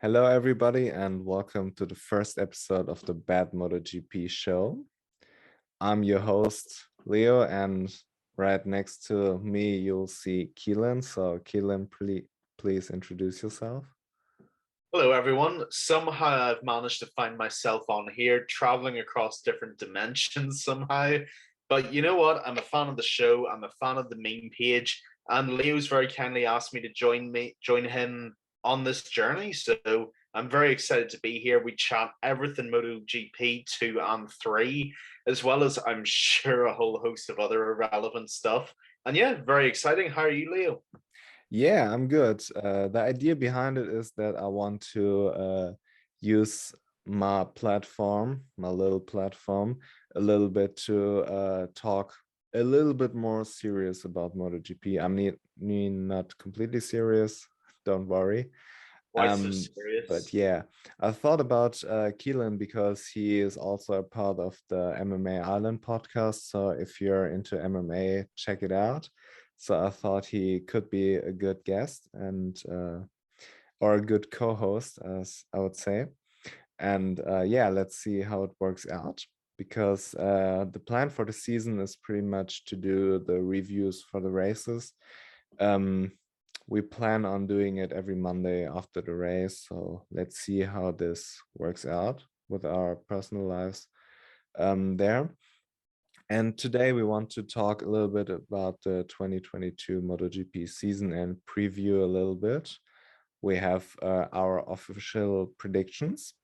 Hello, everybody, and welcome to the first episode of the BadMotoGP-Show. I'm your host, Leo, and right next to me, you'll see Keelan. So, Keelan, please introduce yourself. Hello, everyone. Somehow I've managed to find myself on here, traveling across different dimensions somehow. But you know what? I'm a fan of the show. I'm a fan of the meme page, and Leo's very kindly asked me to join him on this journey. So I'm very excited to be here. We chat everything MotoGP 2 and 3, as well as I'm sure a whole host of other irrelevant stuff. And yeah, very exciting. How are you, Leo? Yeah, I'm good. The idea behind it is that I want to use my platform, my little platform, a little bit to talk a little bit more serious about MotoGP. Not completely serious, don't worry. Why so But serious? yeah, I thought about Keelan because he is also a part of the MMA Island Podcast. So if you're into MMA, check it out. So I thought he could be a good guest and or a good co-host, as I would say. And yeah, let's see how it works out because the plan for the season is pretty much to do the reviews for the races. Um, we plan on doing it every Monday after the race. So let's see how this works out with our personal lives there. And today we want to talk a little bit about the 2022 MotoGP season and preview a little bit. We have our official predictions,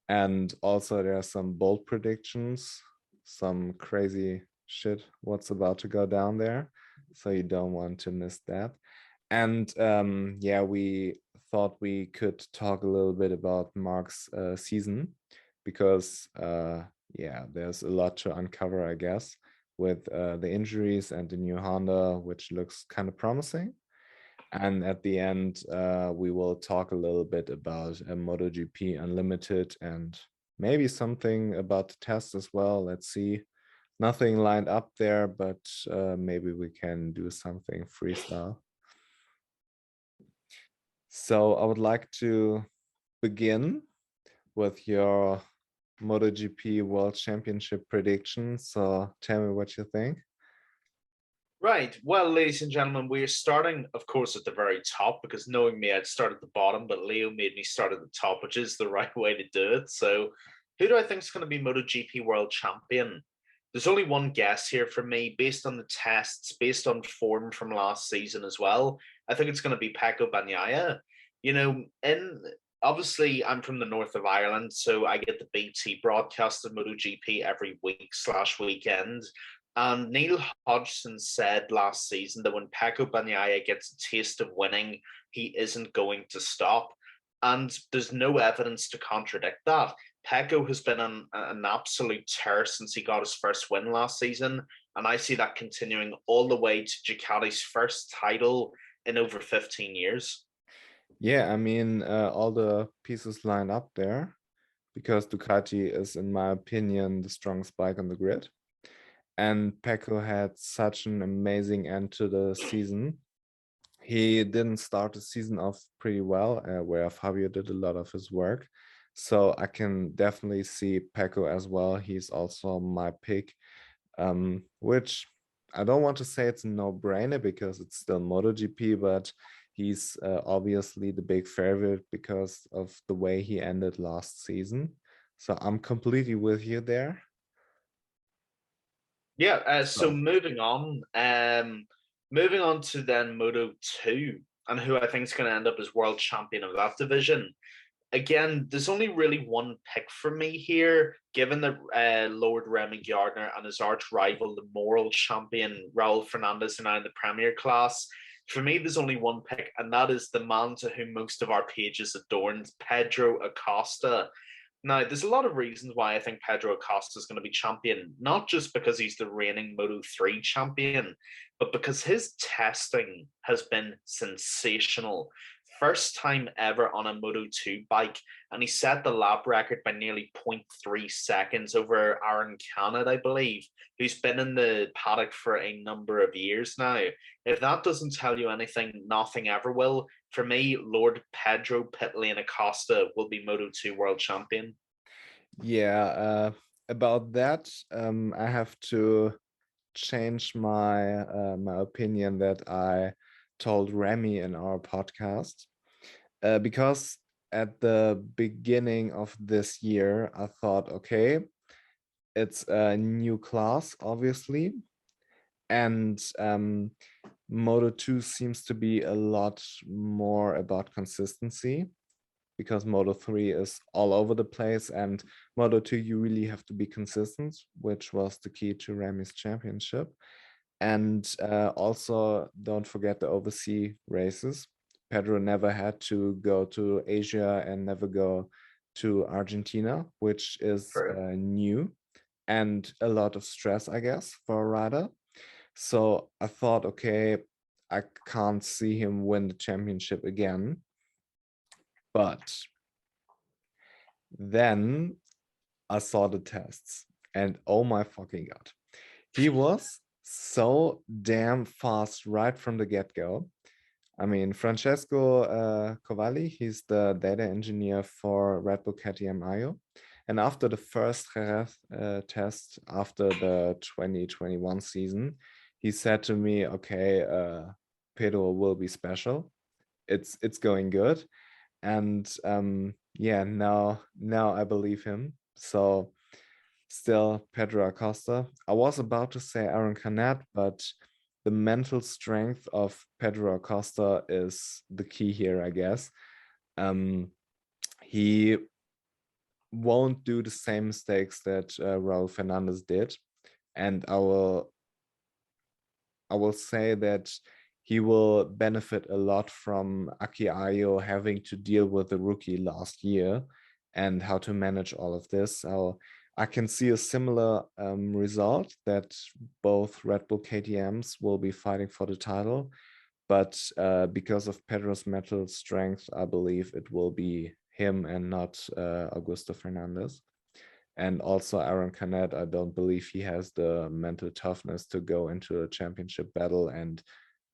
and also there are some bold predictions, some crazy shit what's about to go down there. So you don't want to miss that. And yeah, we thought we could talk a little bit about Mark's season because yeah, there's a lot to uncover, I guess, with the injuries and the new Honda, which looks kind of promising. And at the end, we will talk a little bit about MotoGP Unlimited and maybe something about the test as well. Let's see. Nothing lined up there, but maybe we can do something freestyle. So I would like to begin with your MotoGP World Championship prediction. So tell me what you think. Right. Well, ladies and gentlemen, we are starting, of course, at the very top because knowing me, I'd start at the bottom, but Leo made me start at the top, which is the right way to do it. So, who do I think is going to be MotoGP World Champion? There's only one guess here for me, based on the tests, based on form from last season as well. I think it's going to be Pecco Bagnaia. You know, in obviously I'm from the north of Ireland, so I get the BT broadcast of MotoGP every week/weekend. And Neil Hodgson said last season that when Pecco Bagnaia gets a taste of winning, he isn't going to stop. And there's no evidence to contradict that. Pecco has been on an absolute tear since he got his first win last season. And I see that continuing all the way to Ducati's first title in over 15 years. Yeah, I mean, all the pieces line up there because Ducati is, in my opinion, the strongest bike on the grid. And Pecco had such an amazing end to the season. He didn't start the season off pretty well, where Fabio did a lot of his work. So I can definitely see Pecco as well. He's also my pick, which I don't want to say it's a no-brainer because it's still MotoGP, but he's obviously the big favorite because of the way he ended last season. So I'm completely with you there. Yeah, so So moving on to then Moto 2 and who I think is going to end up as world champion of that division. Again, there's only really one pick for me here, given that Lord Remy Gardner and his arch rival, the moral champion Raul Fernandez, are now in the Premier class. For me, there's only one pick, and that is the man to whom most of our pages adorned, Pedro Acosta. Now, there's a lot of reasons why I think Pedro Acosta is going to be champion, not just because he's the reigning Moto 3 champion, but because his testing has been sensational. first time ever on a Moto2 bike, and he set the lap record by nearly 0.3 seconds over Aaron Canet, I believe, who's been in the paddock for a number of years now. If that doesn't tell you anything, nothing ever will. For me, Lord Pedro Pitlane Acosta will be Moto2 world champion. Yeah, about that, I have to change my opinion that I told Remy in our podcast, because at the beginning of this year I thought, okay, it's a new class, obviously, and Moto2 seems to be a lot more about consistency, because Moto3 is all over the place, and Moto2 you really have to be consistent, which was the key to Remy's championship. And also don't forget the overseas races. Pedro never had to go to Asia and never go to Argentina, which is new and a lot of stress, I guess, for a rider. So I thought, okay, I can't see him win the championship again. But then I saw the tests, and oh my fucking God, he was so damn fast right from the get-go. I mean, Francesco Cavalli, he's the data engineer for Red Bull KTM IO. And after the first Jerez test, after the 2021 season, he said to me, okay, Pedro will be special. It's going good. And yeah, now I believe him. So still Pedro Acosta. I was about to say Aaron Canet, but the mental strength of Pedro Acosta is the key here, I guess. He won't do the same mistakes that Raul Fernandez did, and I will say that he will benefit a lot from Aki Ayo having to deal with the rookie last year and how to manage all of this. So I can see a similar result, that both Red Bull KTMs will be fighting for the title. But because of Pedro's mental strength, I believe it will be him and not Augusto Fernandez. And also Aaron Canet, I don't believe he has the mental toughness to go into a championship battle and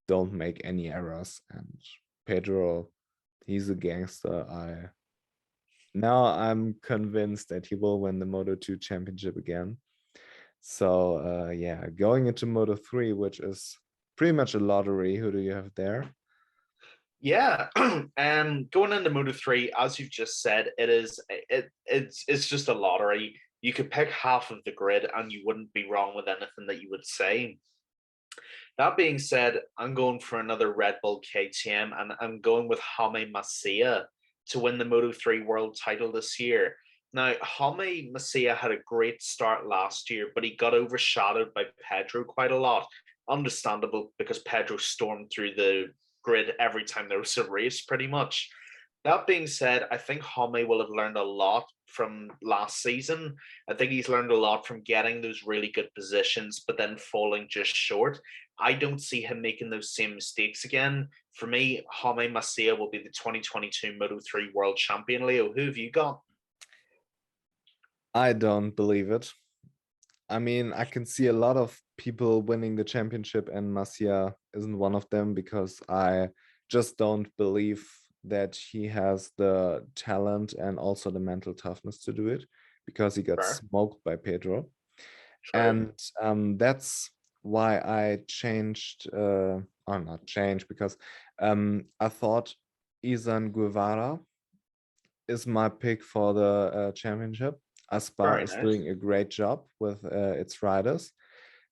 don't make any errors. And Pedro, he's a gangster. Now I'm convinced that he will win the Moto2 championship again. So yeah, going into Moto3, which is pretty much a lottery. Who do you have there? Yeah, going into Moto3, as you've just said, it's just a lottery. You could pick half of the grid and you wouldn't be wrong with anything that you would say. That being said, I'm going for another Red Bull KTM, and I'm going with Jaime Masia to win the Moto3 world title this year. Now, Jaime Masia had a great start last year, but he got overshadowed by Pedro quite a lot. Understandable, because Pedro stormed through the grid every time there was a race, pretty much. That being said, I think Jaime will have learned a lot from last season. I think he's learned a lot from getting those really good positions, but then falling just short. I don't see him making those same mistakes again. For me, Jaime Masia will be the 2022 Moto3 world champion. Leo, who have you got? I don't believe it. I mean, I can see a lot of people winning the championship, and Masia isn't one of them, because I just don't believe that he has the talent and also the mental toughness to do it, because he got smoked by Pedro. True. And that's why I changed, or not changed, because I thought Izan Guevara is my pick for the championship. Aspar is doing a great job with its riders,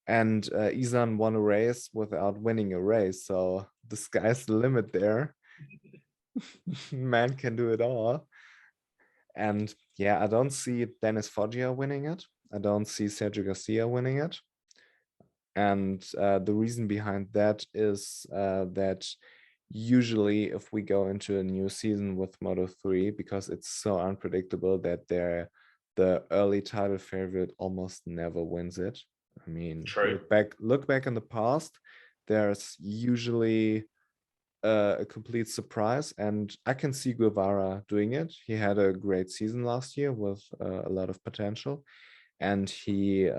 and Izan won a race without winning a race, so the sky's the limit there. Man can do it all. And yeah, I don't see Dennis Foggia winning it. I don't see Sergio Garcia winning it. And the reason behind that is that usually if we go into a new season with Moto3, because it's so unpredictable, that the early title favorite almost never wins it. I mean, look back in the past, there's usually a complete surprise, and I can see Guevara doing it. He had a great season last year with a lot of potential, and he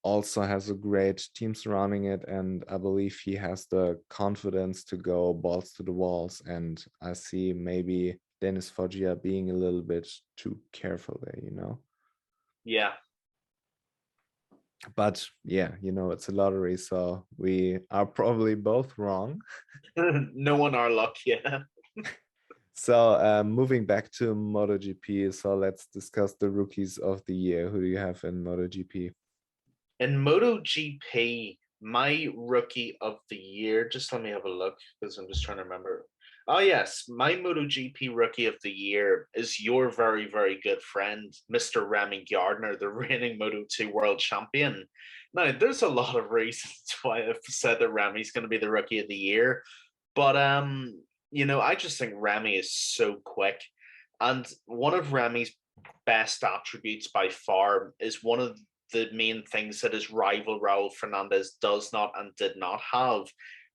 also has a great team surrounding it, and I believe he has the confidence to go balls to the walls. And I see maybe Dennis Foggia being a little bit too careful there, you know. Yeah. But yeah, you know, it's a lottery, so we are probably both wrong. No one our luck, yeah. So moving back to MotoGP, so let's discuss the rookies of the year. Who do you have in MotoGP? In MotoGP, my rookie of the year, just let me have a look because I'm just trying to remember. Oh, yes, my MotoGP rookie of the year is your very, very good friend, Mr. Remy Gardner, the reigning Moto2 world champion. Now, there's a lot of reasons why I've said that Remy's going to be the rookie of the year, but I just think Remy is so quick. And one of Remy's best attributes by far is one of the main things that his rival Raul Fernandez does not and did not have.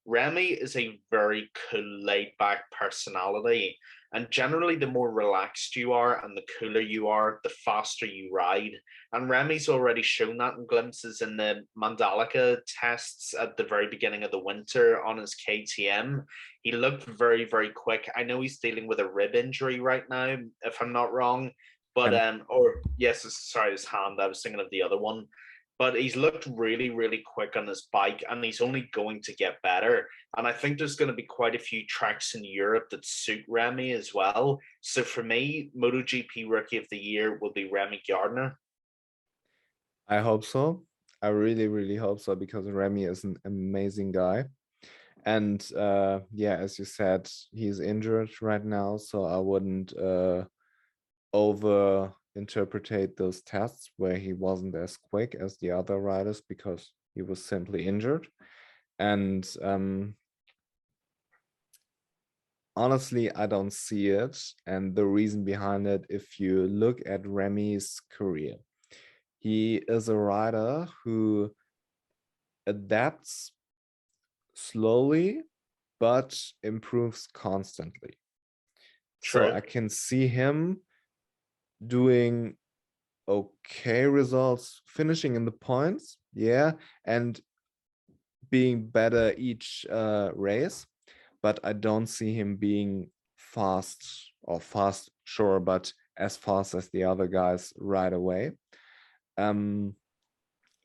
Remy is a very cool, laid back personality. And generally, the more relaxed you are and the cooler you are, the faster you ride. And Remy's already shown that in glimpses in the Mandalika tests at the very beginning of the winter on his KTM. He looked very, very quick. I know he's dealing with a rib injury right now, if I'm not wrong. But And or yes, sorry, his hand. I was thinking of the other one. But he's looked really, really quick on his bike, and he's only going to get better. And I think there's going to be quite a few tracks in Europe that suit Remy as well. So for me, MotoGP Rookie of the Year will be Remy Gardner. I hope so. I really, really hope so, because Remy is an amazing guy. And yeah, as you said, he's injured right now, so I wouldn't over interpret those tests where he wasn't as quick as the other riders, because he was simply injured. And honestly, I don't see it. And the reason behind it, if you look at Remy's career, he is a rider who adapts slowly but improves constantly. So True. I can see him doing okay results, finishing in the points, yeah, and being better each race. But I don't see him being fast, or fast, sure, but as fast as the other guys right away. Um,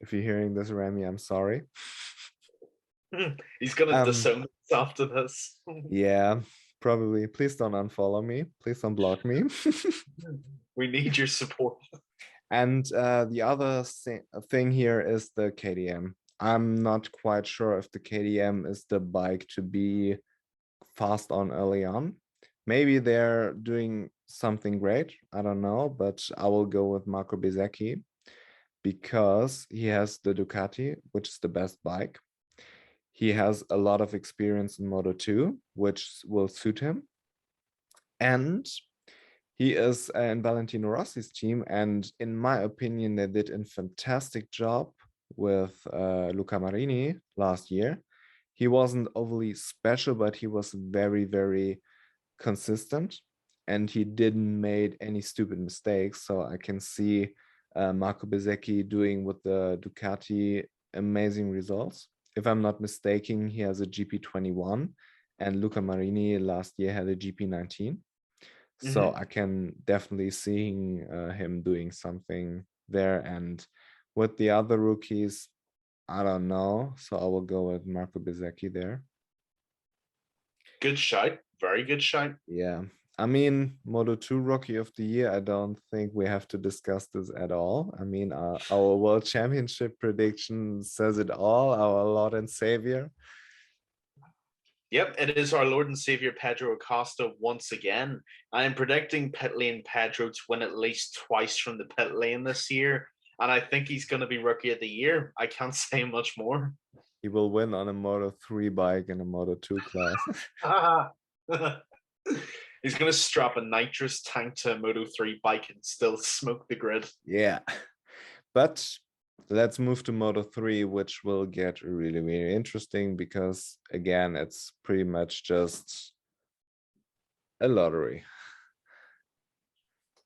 if you're hearing this, Remy, I'm sorry. He's going to Um, disown us after this. yeah, probably. Please don't unfollow me. Please don't block me. We need your support. And the other thing here is the KTM. I'm not quite sure if the KTM is the bike to be fast on early on. Maybe they're doing something great. I don't know, but I will go with Marco Bezzecchi, because he has the Ducati, which is the best bike. He has a lot of experience in Moto2, which will suit him. And he is in Valentino Rossi's team. And in my opinion, they did a fantastic job with Luca Marini last year. He wasn't overly special, but he was very, very consistent, and he didn't made any stupid mistakes. So I can see Marco Bezzecchi doing with the Ducati amazing results. If I'm not mistaken, he has a GP21, and Luca Marini last year had a GP19. So I can definitely see him doing something there. And with the other rookies, I don't know. So I will go with Marco Bezzecchi there. Good shout. Very good shout. Yeah. I mean, Moto2 Rookie of the Year, I don't think we have to discuss this at all. I mean, our World Championship prediction says it all, our Lord and Savior. Yep, it is our Lord and Savior Pedro Acosta once again. I am predicting pit lane Pedro to win at least twice from the pit lane this year, and I think he's going to be Rookie of the Year. I can't say much more. He will win on a Moto3 bike in a Moto2 class. He's going to strap a nitrous tank to a Moto3 bike and still smoke the grid. Yeah. But Let's move to Moto3, which will get really, really interesting because, again, it's pretty much just a lottery.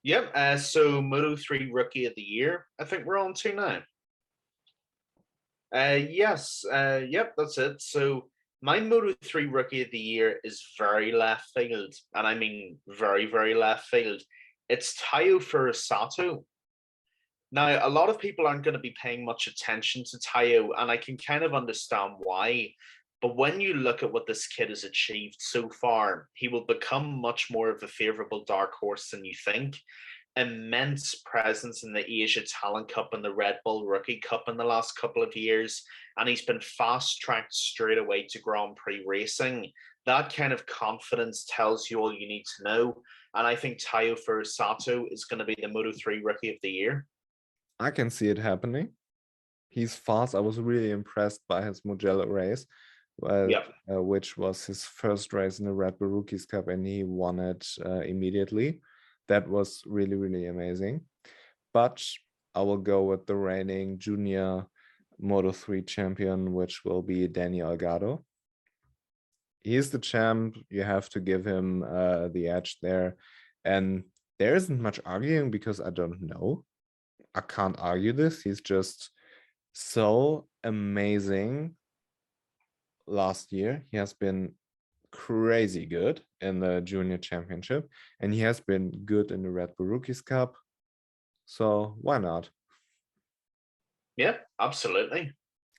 Yep. So Moto3 Rookie of the Year, I think we're on to now. Yes. Yep, that's it. So my Moto3 Rookie of the Year is very left field, and I mean very, very left field. It's Tayo Furusato. Now, a lot of people aren't going to be paying much attention to Tayo, and I can kind of understand why. But when you look at what this kid has achieved so far, he will become much more of a favorable dark horse than you think. Immense presence in the Asia Talent Cup and the Red Bull Rookie Cup in the last couple of years, and he's been fast tracked straight away to Grand Prix racing. That kind of confidence tells you all you need to know. And I think Tayo Furusato is going to be the Moto3 Rookie of the Year. I can see it happening. He's fast. I was really impressed by his Mugello race, which was his first race in the Red Bull Rookies Cup, and he won it immediately. That was really, really amazing. But I will go with the reigning junior Moto3 champion, which will be Daniel Algado. He's the champ. You have to give him the edge there. And there isn't much arguing because I don't know. I can't argue this. He's just so amazing. Last year, he has been crazy good in the junior championship, and he has been good in the Red Bull Rookies Cup. So why not? Yeah, absolutely.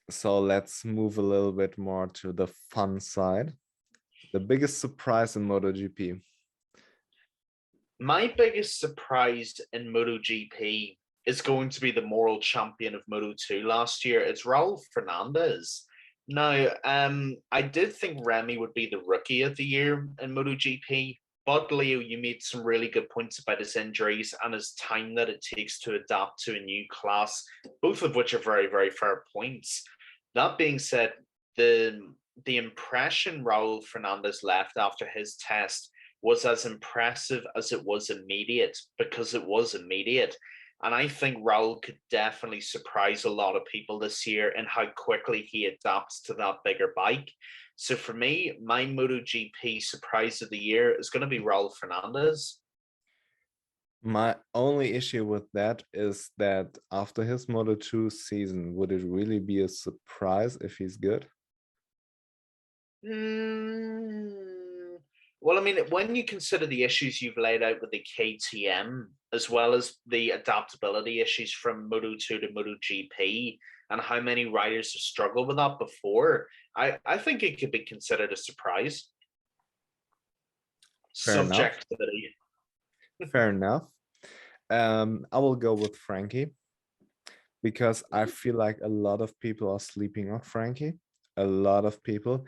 So let's move a little bit more to the fun side. The biggest surprise in MotoGP. My biggest surprise in MotoGP is going to be the moral champion of Moto2 last year. It's Raul Fernandez. Now, I did think Remy would be the rookie of the year in MotoGP, but Leo, you made some really good points about his injuries and his time that it takes to adapt to a new class, both of which are very, very fair points. That being said, the impression Raul Fernandez left after his test was as impressive as it was immediate, because it was immediate. And I think Raul could definitely surprise a lot of people this year in how quickly he adapts to that bigger bike. So for me, my MotoGP surprise of the year is going to be Raul Fernandez. My only issue with that is that after his Moto2 season, would it really be a surprise if he's good? Well, I mean, when you consider the issues you've laid out with the KTM, as well as the adaptability issues from Moto2 to MotoGP, and how many riders have struggled with that before, I think it could be considered a surprise. Fair enough. Subjectivity. Fair enough. I will go with Frankie because I feel like a lot of people are sleeping on Frankie. A lot of people.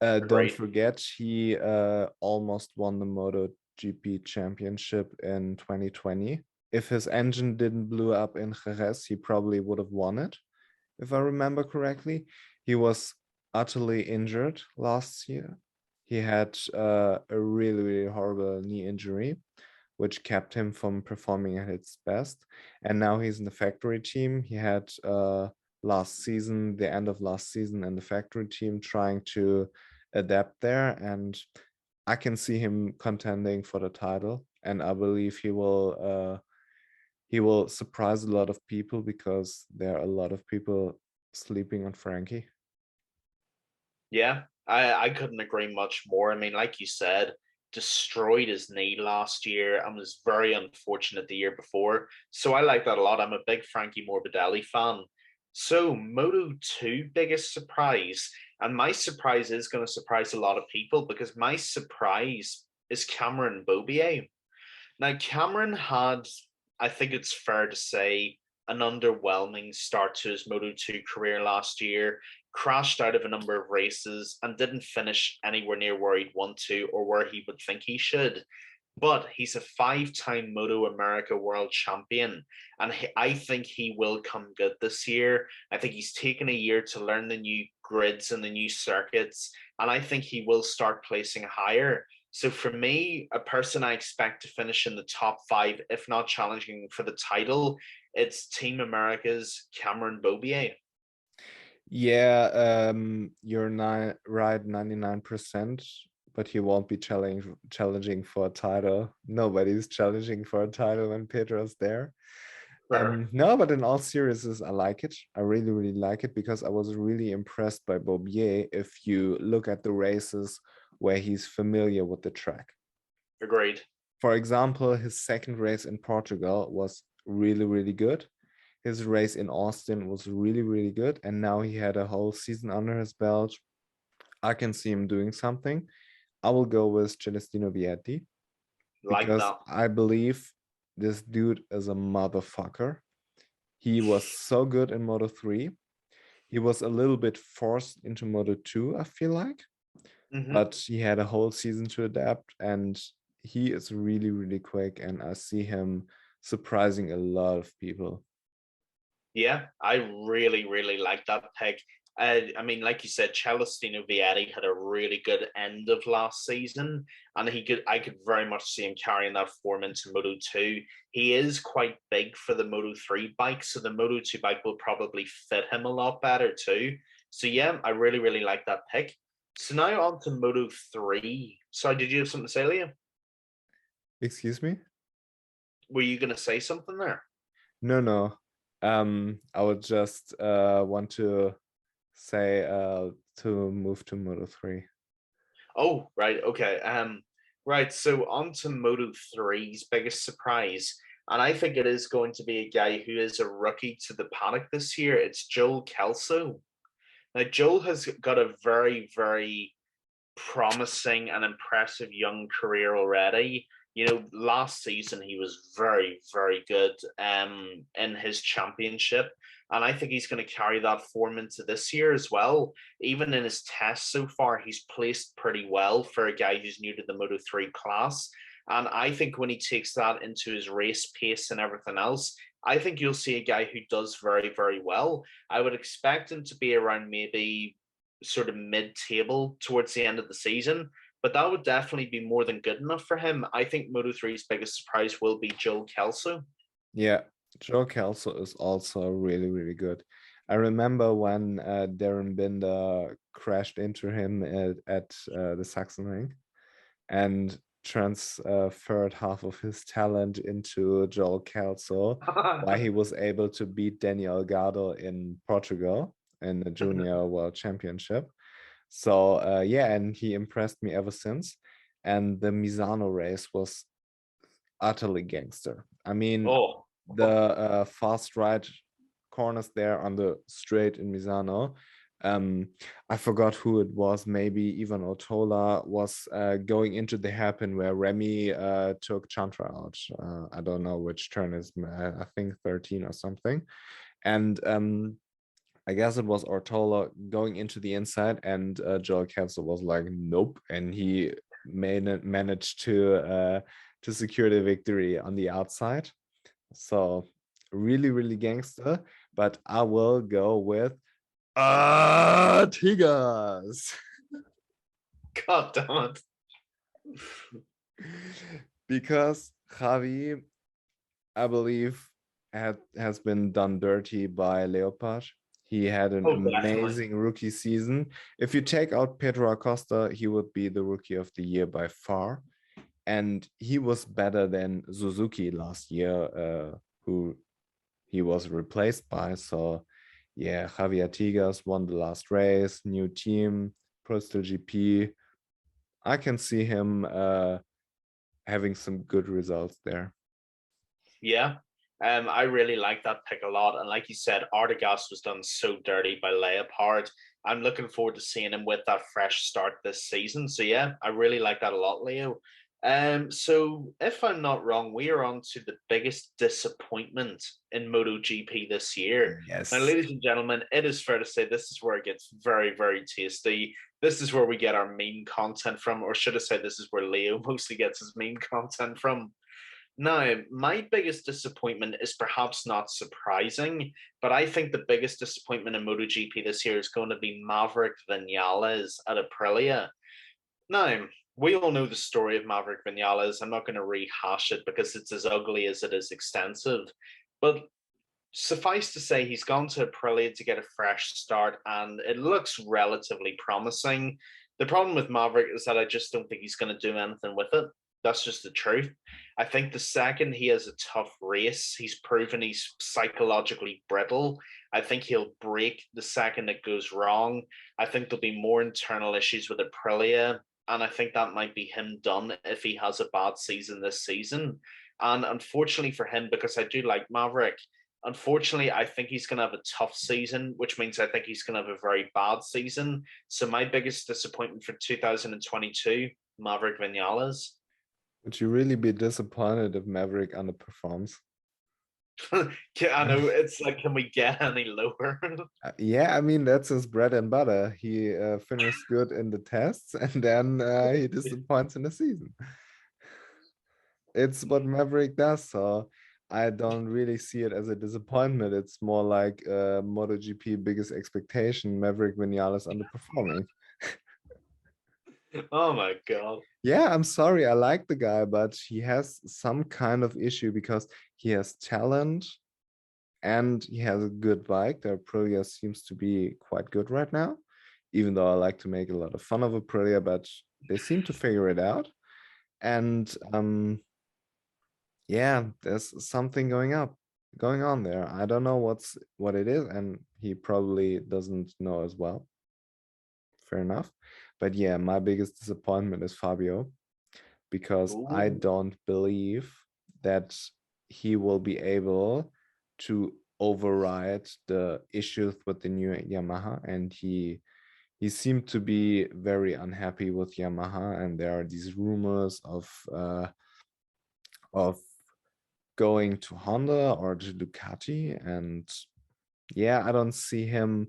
Don't forget, he almost won the MotoGP championship in 2020. If his engine didn't blow up in Jerez, he probably would have won it, if I remember correctly. He was utterly injured last year. He had a really, really horrible knee injury, which kept him from performing at its best. And now he's in the factory team. He had last season, the end of last season, in the factory team trying to adapt there. And I can see him contending for the title. And I believe he will surprise a lot of people because there are a lot of people sleeping on Frankie. Yeah, I couldn't agree much more. I mean, like you said, destroyed his knee last year and was very unfortunate the year before. So I like that a lot. I'm a big Frankie Morbidelli fan. So Moto2 biggest surprise, and my surprise is going to surprise a lot of people because my surprise is Cameron Beaubier. Now, Cameron had, I think it's fair to say, an underwhelming start to his Moto2 career last year, crashed out of a number of races, and didn't finish anywhere near where he'd want to or where he would think he should. But he's a 5-time Moto America world champion, and I think he will come good this year. I think he's taken a year to learn the new grids and the new circuits, and I think he will start placing higher. So for me, a person I expect to finish in the top 5, if not challenging for the title, it's Team America's Cameron Beaubier. Yeah, you're right 99%, but he won't be challenging for a title. Nobody's challenging for a title when Pedro's there. Sure. No, but in all seriousness, I like it. I really, really like it because I was really impressed by Beaubier if you look at the races where he's familiar with the track. Agreed. For example, his second race in Portugal was really, really good. His race in Austin was really, really good. And now he had a whole season under his belt. I can see him doing something. I will go with Celestino Vietti Like because that. I believe this dude is a motherfucker. He was so good in Moto 3. He was a little bit forced into Moto 2, I feel like, but he had a whole season to adapt and he is really, really quick. And I see him surprising a lot of people. Yeah, I really, really like that pick. I mean, like you said, Celestino Vietti had a really good end of last season, and I could very much see him carrying that form into Moto 2. He is quite big for the Moto 3 bike, so the Moto 2 bike will probably fit him a lot better too. So yeah, I really, really like that pick. So now on to Moto 3. Sorry, did you have something to say, Liam? Excuse me? Were you going to say something there? No. I would just want to say to move to Moto 3. Oh, right. Okay. Right. So on to Moto 3's biggest surprise. And I think it is going to be a guy who is a rookie to the paddock this year. It's Joel Kelso. Now, Joel has got a very, very promising and impressive young career already. You know, last season he was very, very good in his championship. And I think he's going to carry that form into this year as well. Even in his tests so far, he's placed pretty well for a guy who's new to the Moto 3 class. And I think when he takes that into his race pace and everything else, I think you'll see a guy who does very, very well. I would expect him to be around maybe sort of mid-table towards the end of the season, but that would definitely be more than good enough for him. I think Moto3's biggest surprise will be Joel Kelso. Yeah, Joe Kelso is also really, really good. I remember when Darren Binder crashed into him at the Sachsenring and transferred half of his talent into Joel Kelso, why he was able to beat Daniel Gardo in Portugal in the Junior World Championship. So yeah, and he impressed me ever since. And the Misano race was utterly gangster. I mean, Oh, the fast right corners there on the straight in Misano. I forgot who it was. Maybe Ivan Otola was going into the hairpin where Remy took Chantra out. I don't know which turn is. I think 13 or something. And I guess it was Ortola going into the inside, and Joel Kelso was like, "Nope," and he managed to secure the victory on the outside. So really, really gangster. But I will go with Tigers. God damn it. Because Javi, I believe, has been done dirty by Leopard. He had an Oh, definitely. amazing rookie season. If you take out Pedro Acosta, he would be the rookie of the year by far. And he was better than Suzuki last year, who he was replaced by. So, yeah, Javier Tigas won the last race, new team, Postal GP. I can see him having some good results there. Yeah. I really like that pick a lot. And like you said, Artigas was done so dirty by Leopard. I'm looking forward to seeing him with that fresh start this season. So yeah, I really like that a lot, Leo. So if I'm not wrong, we are on to the biggest disappointment in MotoGP this year. Now, Yes. ladies and gentlemen, it is fair to say this is where it gets very, very tasty. This is where we get our meme content from, or should I say, this is where Leo mostly gets his meme content from. Now, my biggest disappointment is perhaps not surprising, but I think the biggest disappointment in MotoGP this year is going to be Maverick Vinales at Aprilia. Now, we all know the story of Maverick Vinales. I'm not going to rehash it because it's as ugly as it is extensive. But suffice to say, he's gone to Aprilia to get a fresh start, and it looks relatively promising. The problem with Maverick is that I just don't think he's going to do anything with it. That's just the truth. I think the second he has a tough race, he's proven he's psychologically brittle. I think he'll break the second it goes wrong. I think there'll be more internal issues with Aprilia. And I think that might be him done if he has a bad season this season. And unfortunately for him, because I do like Maverick, unfortunately, I think he's going to have a tough season, which means I think he's going to have a very bad season. So my biggest disappointment for 2022, Maverick Vinales. Would you really be disappointed if Maverick underperforms? I know, it's like, can we get any lower? Yeah, I mean, that's his bread and butter. He finished good in the tests and then he disappoints in the season. It's what Maverick does, so I don't really see it as a disappointment. It's more like MotoGP biggest expectation, Maverick Vinales underperforming. Oh my God. Yeah, I'm sorry, I like the guy, but he has some kind of issue because he has talent and he has a good bike. The Aprilia seems to be quite good right now, even though I like to make a lot of fun of Aprilia, but they seem to figure it out. And yeah, there's something going on there. I don't know what it is, and he probably doesn't know as well. Fair enough. But yeah, my biggest disappointment is Fabio, because I Ooh. don't believe that he will be able to override the issues with the new Yamaha, and he seemed to be very unhappy with Yamaha, and there are these rumors of going to Honda or to Ducati, and yeah, I don't see him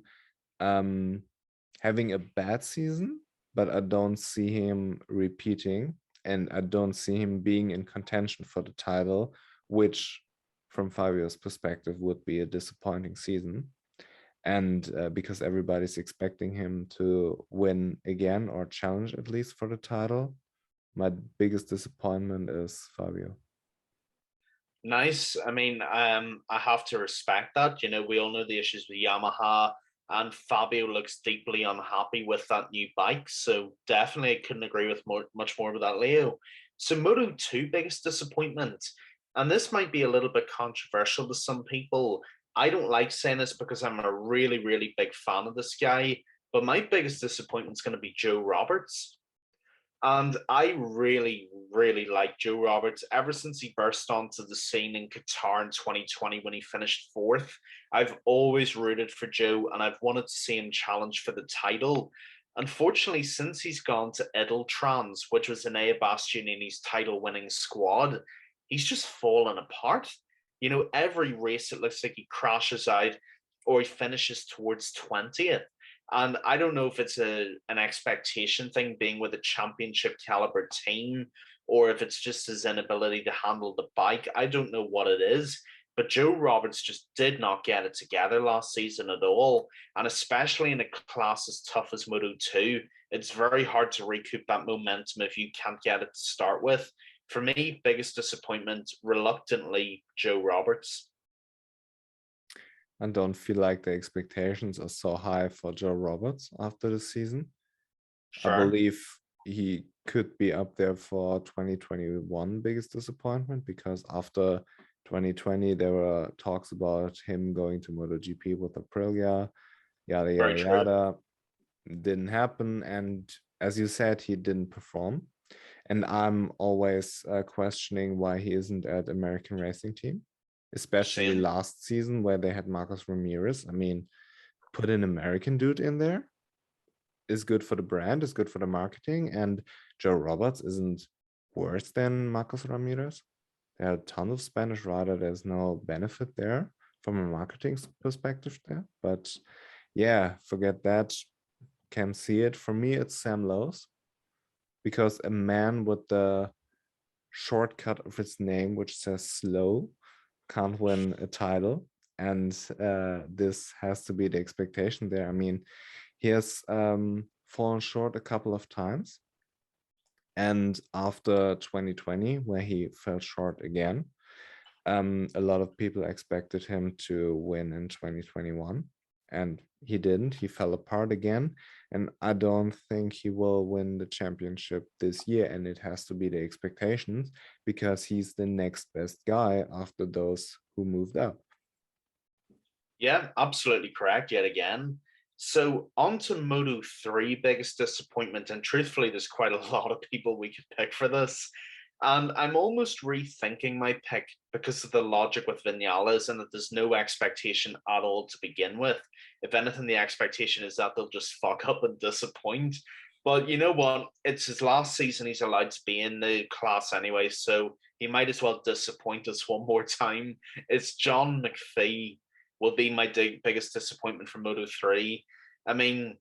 having a bad season, but I don't see him repeating, and I don't see him being in contention for the title, which from Fabio's perspective would be a disappointing season. And because everybody's expecting him to win again or challenge at least for the title, my biggest disappointment is Fabio. Nice. I mean, I have to respect that. You know, we all know the issues with Yamaha, and Fabio looks deeply unhappy with that new bike. So definitely, I couldn't agree with much more with that, Leo. So Moto 2 biggest disappointment, and this might be a little bit controversial to some people. I don't like saying this because I'm a really, really big fan of this guy, but my biggest disappointment is going to be Joe Roberts. And I really, really like Joe Roberts ever since he burst onto the scene in Qatar in 2020 when he finished fourth. I've always rooted for Joe and I've wanted to see him challenge for the title. Unfortunately, since he's gone to Italtrans, which was Enea Bastianini's title winning squad, he's just fallen apart. You know, every race it looks like he crashes out or he finishes towards 20th. And I don't know if it's an expectation thing being with a championship caliber team or if it's just his inability to handle the bike. I don't know what it is. But Joe Roberts just did not get it together last season at all. And especially in a class as tough as Moto 2, it's very hard to recoup that momentum if you can't get it to start with. For me, biggest disappointment, reluctantly, Joe Roberts. I don't feel like the expectations are so high for Joe Roberts after the season. I Sure. believe he could be up there for 2021 biggest disappointment, because after 2020 there were talks about him going to MotoGP with Aprilia, yada Very yada true. yada. Didn't happen, and as you said, he didn't perform. And I'm always questioning why he isn't at American Racing Team, especially Same. last season where they had Marcos Ramirez. I mean, put an American dude in there is good for the brand, is good for the marketing, and Joe Roberts isn't worse than Marcos Ramirez. There are a ton of Spanish rider. There's no benefit there from a marketing perspective there. But yeah, forget that. Can see it. For me, it's Sam Lowes, because a man with the shortcut of his name, which says slow, can't win a title. And this has to be the expectation there. I mean, he has fallen short a couple of times. And after 2020, where he fell short again, a lot of people expected him to win in 2021, and he didn't. He fell apart again, and I don't think he will win the championship this year, and it has to be the expectations because he's the next best guy after those who moved up. Yeah, absolutely correct yet again. So on to Moto3 biggest disappointment, and truthfully, there's quite a lot of people we could pick for this. And I'm almost rethinking my pick because of the logic with Vinales and that there's no expectation at all to begin with. If anything, the expectation is that they'll just fuck up and disappoint. But you know what? It's his last season. He's allowed to be in the class anyway, so he might as well disappoint us one more time. It's John McPhee will be my biggest disappointment from Moto3. I mean,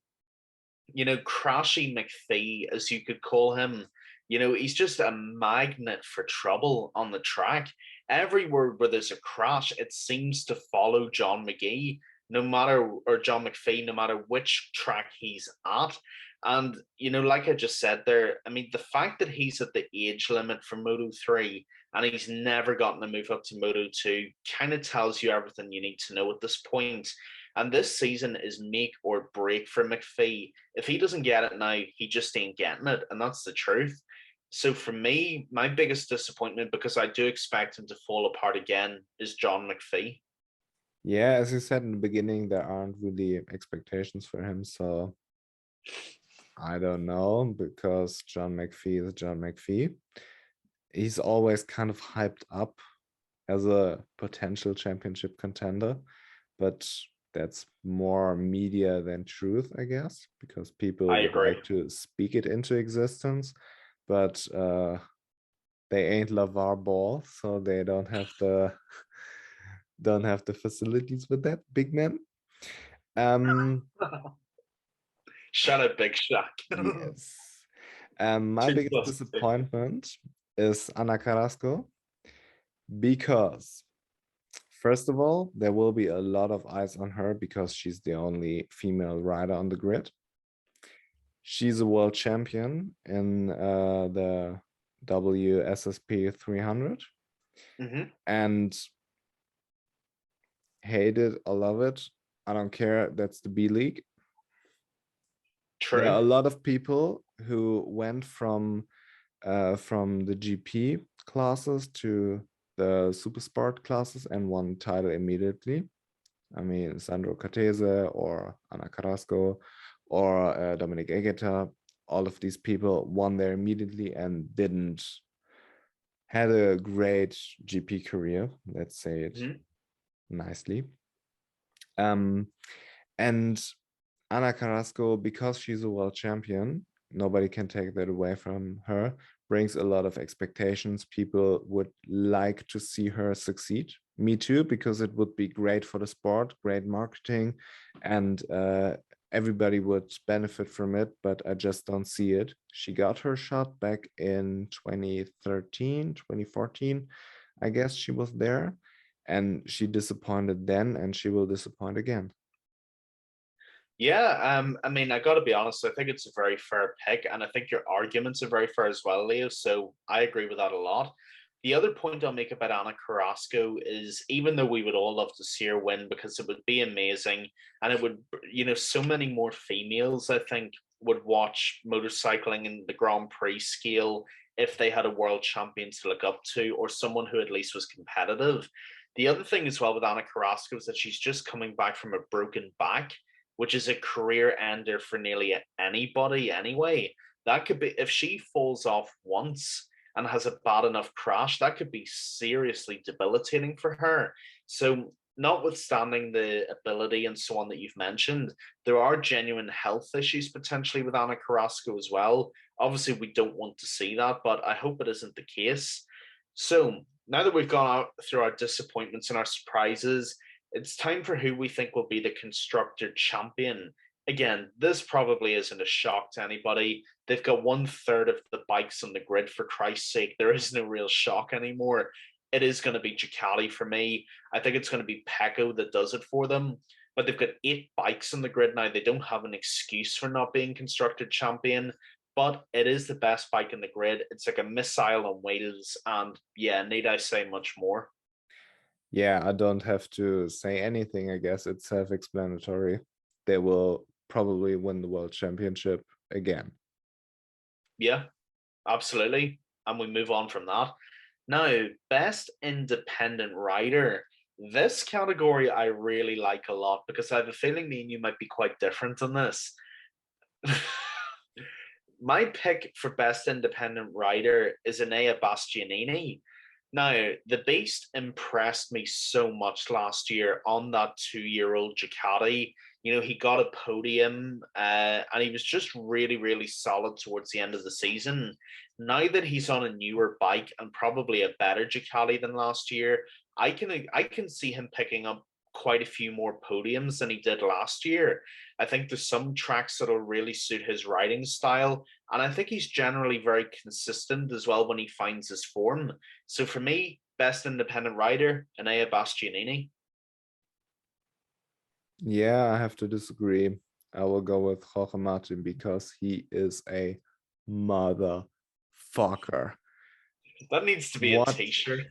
Crashy McPhee, as you could call him, he's just a magnet for trouble on the track. Everywhere where there's a crash, it seems to follow John McPhee, no matter which track he's at. And, like I just said there, I mean, the fact that he's at the age limit for Moto3 and he's never gotten a move up to Moto2 kind of tells you everything you need to know at this point. And this season is make or break for McPhee. If he doesn't get it now, he just ain't getting it. And that's the truth. So for me, my biggest disappointment, because I do expect him to fall apart again, is John McPhee. Yeah, as you said in the beginning, there aren't really expectations for him. So I don't know, because John McPhee is John McPhee. He's always kind of hyped up as a potential championship contender, but that's more media than truth, I guess, because people would like to speak it into existence, but they ain't LeVar Ball, so they don't have the facilities with that big man. Shut up, Big Shaq. Yes. My biggest disappointment is Ana Carrasco, because first of all, there will be a lot of eyes on her because she's the only female rider on the grid. She's a world champion in the WSSP 300. And hate it or love it, I don't care. That's the B League. True. There are a lot of people who went from the GP classes to the super sport classes and won title immediately. I mean, Sandro Cortese or Ana Carrasco or Dominic Egeta, all of these people won there immediately and had a great GP career, let's say it nicely. And Ana Carrasco, because she's a world champion, nobody can take that away from her, brings a lot of expectations. People would like to see her succeed. Me too, because it would be great for the sport, great marketing, and everybody would benefit from it, but I just don't see it. She got her shot back in 2013, 2014. I guess she was there, and she disappointed then, and she will disappoint again. Yeah, I mean, I got to be honest, I think it's a very fair pick, and I think your arguments are very fair as well, Leo, so I agree with that a lot. The other point I'll make about Ana Carrasco is, even though we would all love to see her win because it would be amazing, and it would, so many more females, I think, would watch motorcycling in the Grand Prix scale if they had a world champion to look up to, or someone who at least was competitive. The other thing as well with Ana Carrasco is that she's just coming back from a broken back, which is a career ender for nearly anybody anyway. That could be, if she falls off once and has a bad enough crash, that could be seriously debilitating for her. So notwithstanding the ability and so on that you've mentioned, there are genuine health issues potentially with Ana Carrasco as well. Obviously, we don't want to see that, but I hope it isn't the case. So now that we've gone out through our disappointments and our surprises, it's time for who we think will be the constructor champion. Again, this probably isn't a shock to anybody. They've got 1/3 of the bikes on the grid, for Christ's sake. There is no real shock anymore. It is going to be Ducati for me. I think it's going to be Pecco that does it for them. But they've got 8 bikes on the grid now. They don't have an excuse for not being constructor champion. but it is the best bike in the grid. It's like a missile on wheels, and yeah, need I say much more? Yeah, I don't have to say anything. I guess it's self-explanatory. They will probably win the world championship again. Yeah, absolutely. And we move on from that. Now, best independent rider. This category I really like a lot because I have a feeling me and you might be quite different on this. My pick for best independent rider is Enea Bastianini. Now, the Beast impressed me so much last year on that 2-year-old Ducati. You know, he got a podium and he was just really, really solid towards the end of the season. Now that he's on a newer bike and probably a better Ducati than last year, I can see him picking up quite a few more podiums than he did last year. I think there's some tracks that'll really suit his riding style. And I think he's generally very consistent as well when he finds his form. So for me, best independent rider, Enea Bastianini. Yeah, I have to disagree. I will go with Jorge Martin because he is a motherfucker. That needs to be a t-shirt.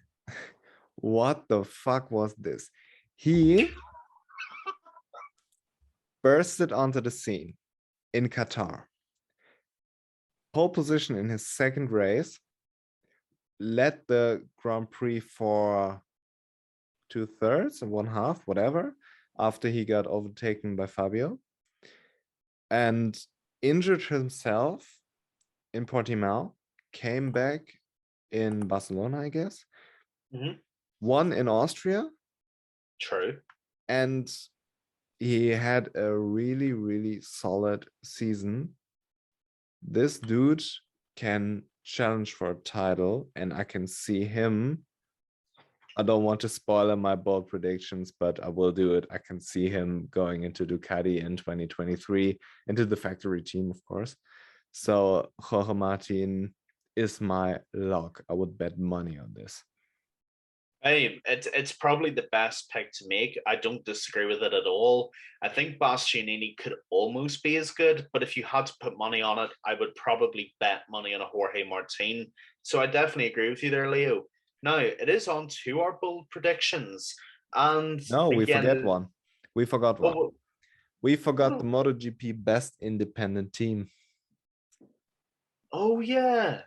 What the fuck was this? He bursted onto the scene in Qatar. Pole position in his second race, led the Grand Prix for 2/3 and 1/2, whatever, after he got overtaken by Fabio, and injured himself in Portimao, came back in Barcelona, I guess, won in Austria. True. And he had a really, really solid season. This dude can challenge for a title, and I can see him. I don't want to spoil my bold predictions, but I will do it. I can see him going into Ducati in 2023, into the factory team, of course. So Jorge Martin is my lock. I would bet money on this. Hey, it's probably the best pick to make. I don't disagree with it at all. I think Bastianini could almost be as good, but if you had to put money on it, I would probably bet money on a Jorge Martin. So I definitely agree with you there, Leo. Now it is on to our bold predictions, and No, we again, forget one. We forgot one. oh, We forgot the MotoGP best independent team. oh yeah,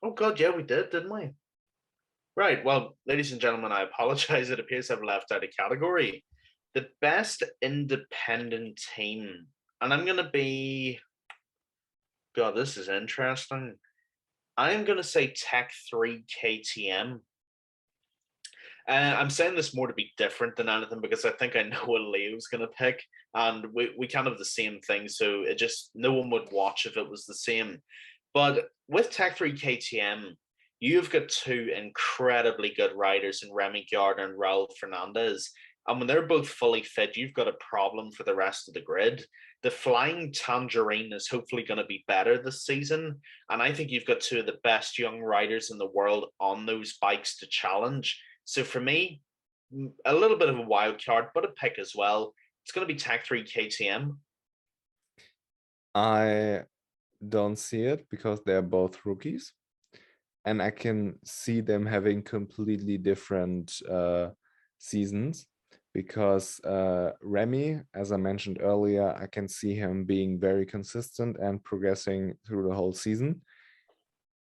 oh god, yeah, we did, didn't we? Right. Well, ladies and gentlemen, I apologize. It appears I've left out a category. The best independent team. And I'm going to be, God, this is interesting. I'm going to say Tech 3 KTM. I'm saying this more to be different than anything because I think I know what Leo's going to pick. And we kind of the same thing. So it just, no one would watch if it was the same. But with Tech 3 KTM, you've got two incredibly good riders in Remy Gardner and Raul Fernandez. And when they're both fully fit, you've got a problem for the rest of the grid. The Flying Tangerine is hopefully going to be better this season. And I think you've got two of the best young riders in the world on those bikes to challenge. So for me, a little bit of a wild card, but a pick as well. It's going to be Tech 3 KTM. I don't see it because they're both rookies. And I can see them having completely different seasons because Remy, as I mentioned earlier, I can see him being very consistent and progressing through the whole season.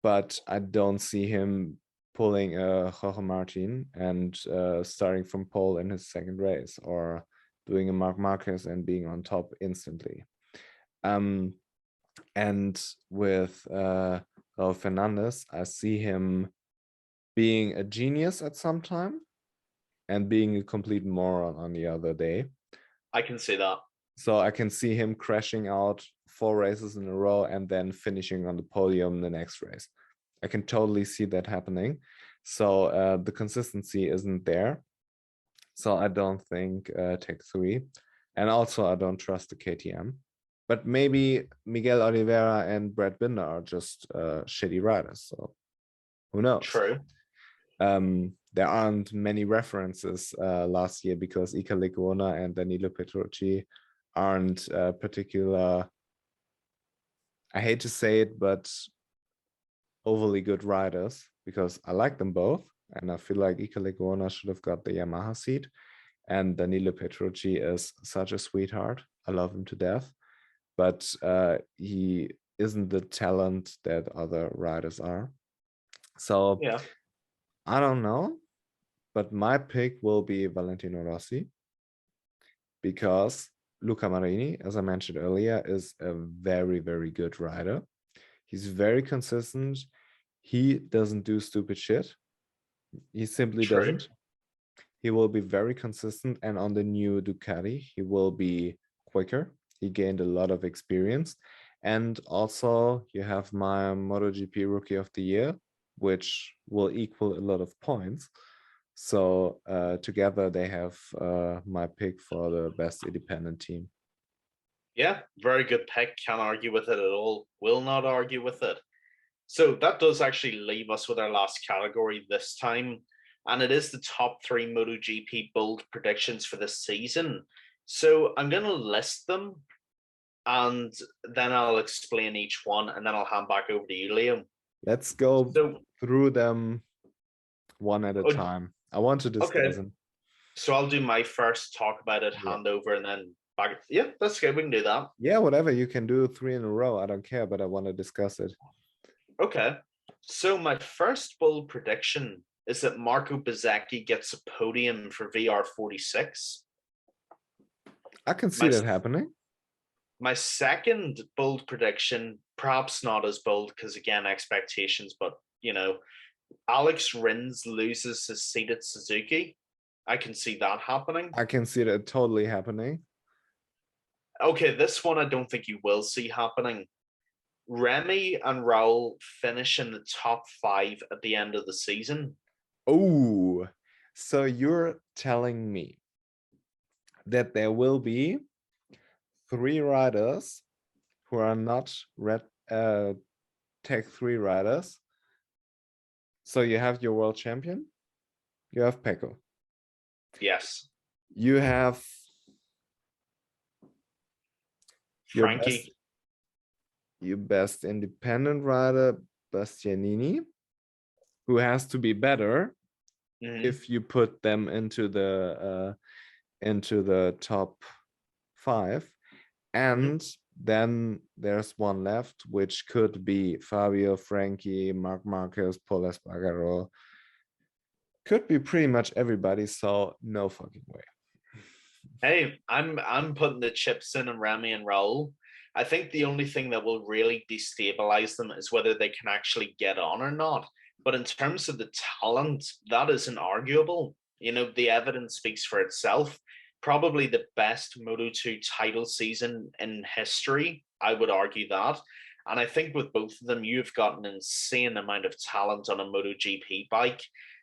But I don't see him pulling a Jorge Martin and starting from pole in his second race or doing a Marc Marquez and being on top instantly. And with Raul Fernandez, I see him being a genius at some time and being a complete moron on the other day. I can see that. So I can see him crashing out 4 races in a row and then finishing on the podium the next race. I can totally see that happening. So the consistency isn't there. So I don't think Tech 3. And also I don't trust the KTM. But maybe Miguel Oliveira and Brad Binder are just shitty riders. So who knows? True. There aren't many references last year because Ika Lecuona and Danilo Petrucci aren't particular I hate to say it, but overly good riders, because I like them both. And I feel like Ika Lecuona should have got the Yamaha seat. And Danilo Petrucci is such a sweetheart. I love him to death. But he isn't the talent that other riders are. So Yeah. I don't know. But my pick will be Valentino Rossi, because Luca Marini, as I mentioned earlier, is a very, very good rider. He's very consistent. He doesn't do stupid shit. He simply True. doesn't. He will be very consistent, and on the new Ducati, he will be quicker. He gained a lot of experience. And also, you have my MotoGP Rookie of the Year, which will equal a lot of points. So together, they have my pick for the best independent team. Yeah, very good pick. Can't argue with it at all. Will not argue with it. So that does actually leave us with our last category this time. And it is the top 3 MotoGP bold predictions for this season. So I'm going to list them and then I'll explain each one and then I'll hand back over to you, Liam. Let's go through them one at a time. I want to discuss them. So I'll do my first, talk about it, hand over, and then back. Yeah, that's good. We can do that. Yeah, whatever. You can do 3 in a row. I don't care, but I want to discuss it. Okay. So my first bold prediction is that Marco Bezzecchi gets a podium for VR46. I can see that happening. My second bold prediction, perhaps not as bold because, again, expectations, but, you know, Alex Rins loses his seat at Suzuki. I can see that happening. I can see that totally happening. Okay, this one I don't think you will see happening. Remy and Raul finish in the top 5 at the end of the season. Oh, so you're telling me that there will be 3 riders who are not Tech 3 riders. So you have your world champion, you have Pecco. Yes. You have Frankie. Your best independent rider, Bastianini, who has to be better if you put them into the top 5. And then there's one left, which could be Fabio, Frankie, Marc Marquez, Paul Espargaro. Could be pretty much everybody, so no fucking way. Hey, I'm putting the chips in on Remy and Raul. I think the only thing that will really destabilize them is whether they can actually get on or not. But in terms of the talent, that isn't arguable. You know, the evidence speaks for itself. Probably the best Moto2 title season in history, I would argue that. And I think with both of them, you've got an insane amount of talent on a MotoGP bike.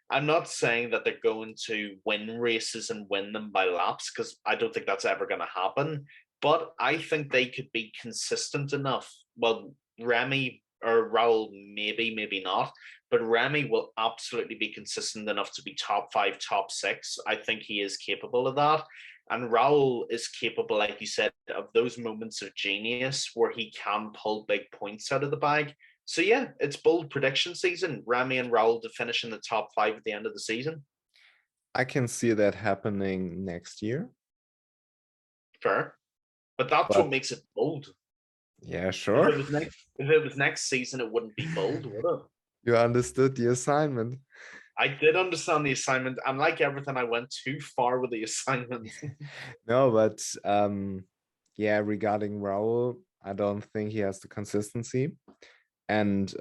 I'm not saying that they're going to win races and win them by laps, because I don't think that's ever going to happen. But I think they could be consistent enough. Well, Remy or Raul, maybe not. But Remy will absolutely be consistent enough to be top 5, top 6. I think he is capable of that. And Raul is capable, like you said, of those moments of genius where he can pull big points out of the bag. So yeah, it's bold prediction season. Remy and Raul to finish in the top 5 at the end of the season. I can see that happening next year. Fair. But that's what makes it bold. Yeah, sure. If it was next season, it wouldn't be bold, would it? You understood the assignment. I did understand the assignment. And like everything, I went too far with the assignment. No, but yeah, regarding Raul, I don't think he has the consistency. And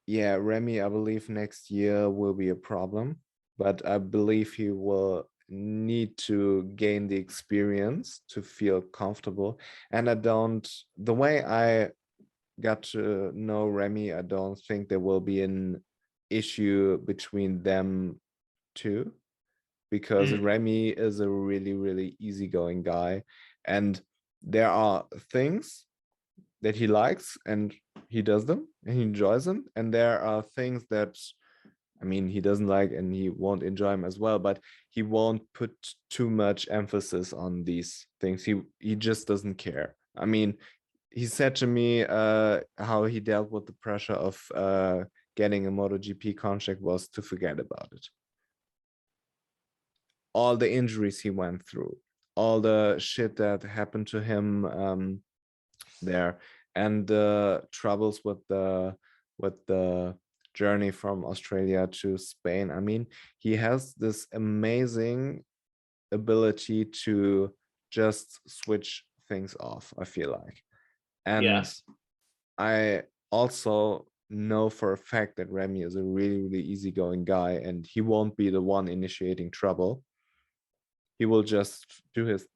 yeah, Remy, I believe next year will be a problem. But I believe he will need to gain the experience to feel comfortable. And the way I got to know Remy, I don't think there will be an issue between them two, because Remy is a really, really easygoing guy. And there are things that he likes and he does them and he enjoys them. And there are things that, I mean, he doesn't like and he won't enjoy them as well, but he won't put too much emphasis on these things. He just doesn't care. I mean, he said to me how he dealt with the pressure of getting a MotoGP contract was to forget about it. All the injuries he went through, all the shit that happened to him there, and the troubles with the journey from Australia to Spain. I mean, he has this amazing ability to just switch things off, I feel like. And Yes. I also know for a fact that Remy is a really, really easygoing guy, and he won't be the one initiating trouble. He will just do his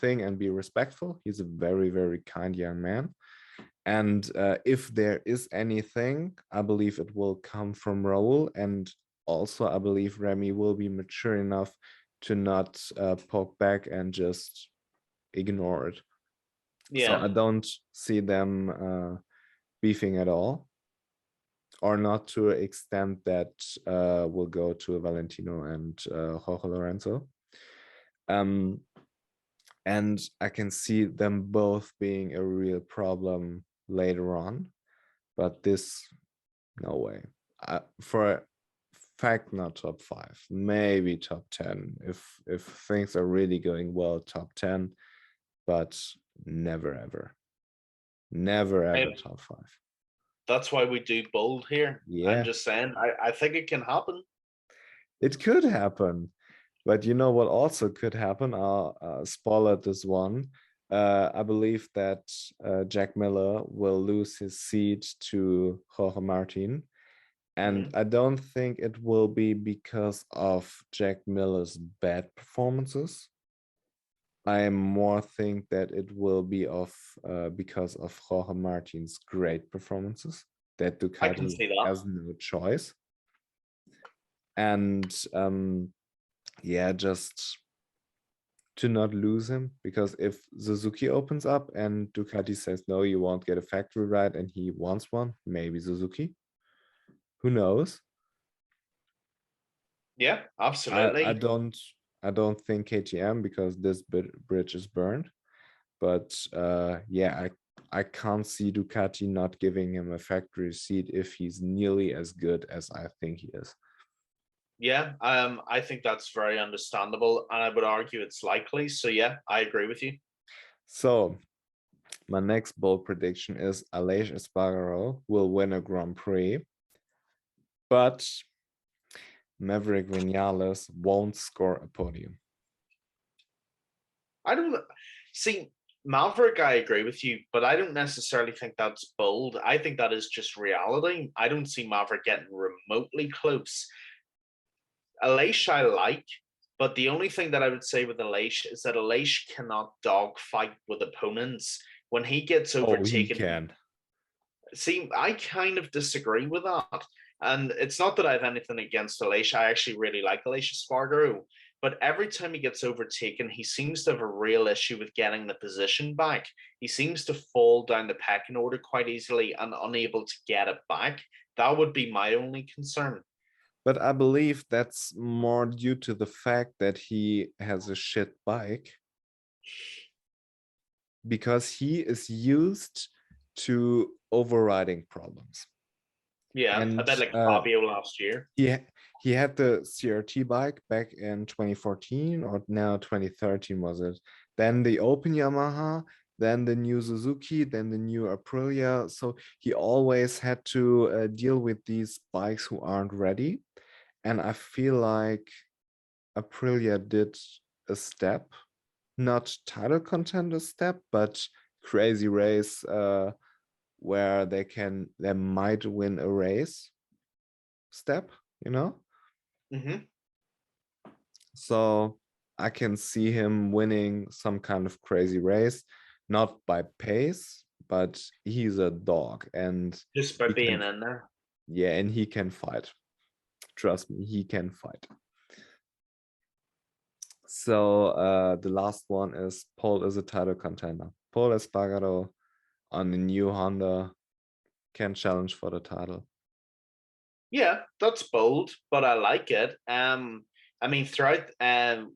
thing and be respectful. He's a very, very kind young man. And if there is anything, I believe it will come from Raul. And also, I believe Remy will be mature enough to not poke back and just ignore it. So Yeah. I don't see them beefing at all, or not to an extent that will go to Valentino and Jorge Lorenzo. And I can see them both being a real problem later on, but this, no way. For a fact, not top 5, maybe top 10. If things are really going well, top 10, but never ever, never ever And top 5. that's why we do bold here. I'm Yeah, just saying, I think it can happen. it could happen. But you know what also could happen? I'll spoiler this one. I believe that Jack Miller will lose his seat to Jorge Martin. And Mhm. I don't think it will be because of Jack Miller's bad performances. I more think that it will be because of Jorge Martin's great performances, that I can Ducati see that. has no choice. And yeah, just to not lose him, because if Suzuki opens up and Ducati says no, you won't get a factory ride, and he wants one, maybe Suzuki. Who knows? Yeah, I I absolutely. don't I don't think KTM, because this bridge is burned. But yeah, I can't see Ducati not giving him a factory seat if he's nearly as good as I think he is. Yeah, I think that's very understandable, and I would argue it's likely. So yeah, I agree with you. So my next bold prediction is Aleix Espargaro will win a Grand Prix, but Maverick Vinales won't score a podium. I don't see Maverick. I agree with you, but I don't necessarily think that's bold. I think that is just reality. I don't see Maverick getting remotely close. Aleix I like, but the only thing that I would say with Aleix is that Aleix cannot dogfight with opponents. When he gets Oh, he overtaken, can. see, I kind of disagree with that. And it's not that I have anything against Aleix. I actually really like Aleix Espargaro. But every time he gets overtaken, he seems to have a real issue with getting the position back. He seems to fall down the pecking order quite easily and unable to get it back. That would be my only concern. But I believe that's more due to the fact that he has a shit bike, because he is used to overriding problems. Yeah, a And bit like Fabio last year. he had the CRT bike back in 2014, or now 2013 was it? Then the Open Yamaha, then the new Suzuki, then the new Aprilia. So he always had to deal with these bikes who aren't ready. And I feel like Aprilia did a step, not title contender step, but crazy race where they might win a race step, you know? Mm-hmm. So I can see him winning some kind of crazy race, not by pace, but he's a dog, and Just by he can, being in there. yeah, and he can fight. Trust me, he can fight. So the last one is Paul is a title contender. Paul Espargaro on the new Honda can challenge for the title. Yeah, that's bold, but I like it. I mean, throughout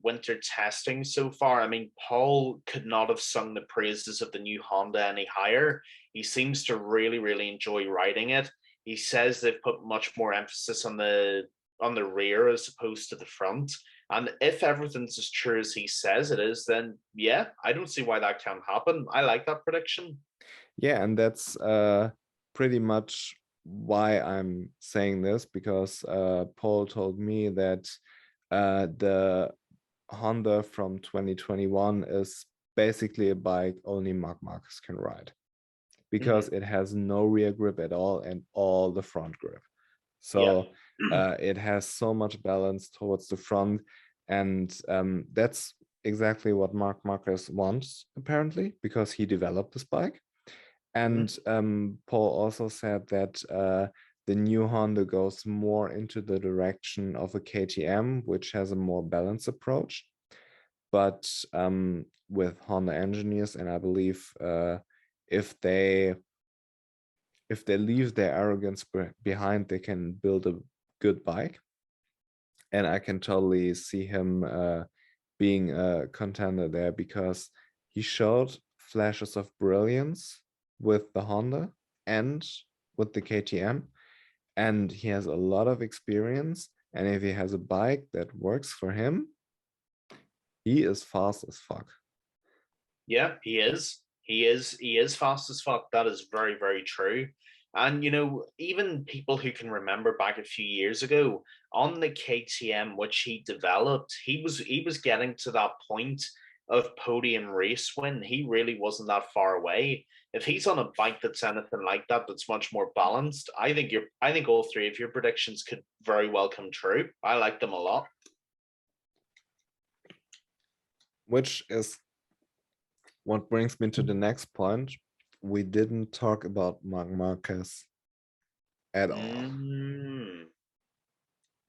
winter testing so far, I mean, Paul could not have sung the praises of the new Honda any higher. He seems to really, really enjoy riding it. He says they've put much more emphasis on the rear as opposed to the front. And if everything's as true as he says it is, then yeah, I don't see why that can't happen. I like that prediction. Yeah, and that's pretty much why I'm saying this, because Paul told me that the Honda from 2021 is basically a bike only Marc Marquez can ride, because it has no rear grip at all and all the front grip. Yeah. So it has so much balance towards the front, and that's exactly what Marc Marquez wants, apparently, because he developed this bike. And Paul also said that the new Honda goes more into the direction of a KTM, which has a more balanced approach. But with Honda engineers, and I believe if they leave their arrogance behind, they can build a good bike. And I can totally see him being a contender there, because he showed flashes of brilliance with the Honda and with the KTM, and he has a lot of experience. And if he has a bike that works for him, he is fast as fuck. Yeah, he is. He is fast as fuck. That is very, very true. And you know, even people who can remember back a few years ago on the KTM, which he developed, he was getting to that point of podium race win. He really wasn't that far away. If he's on a bike that's anything like that, that's much more balanced, I think all three of your predictions could very well come true. I like them a lot. Which is what brings me to the next point. We didn't talk about Marc Marquez at all.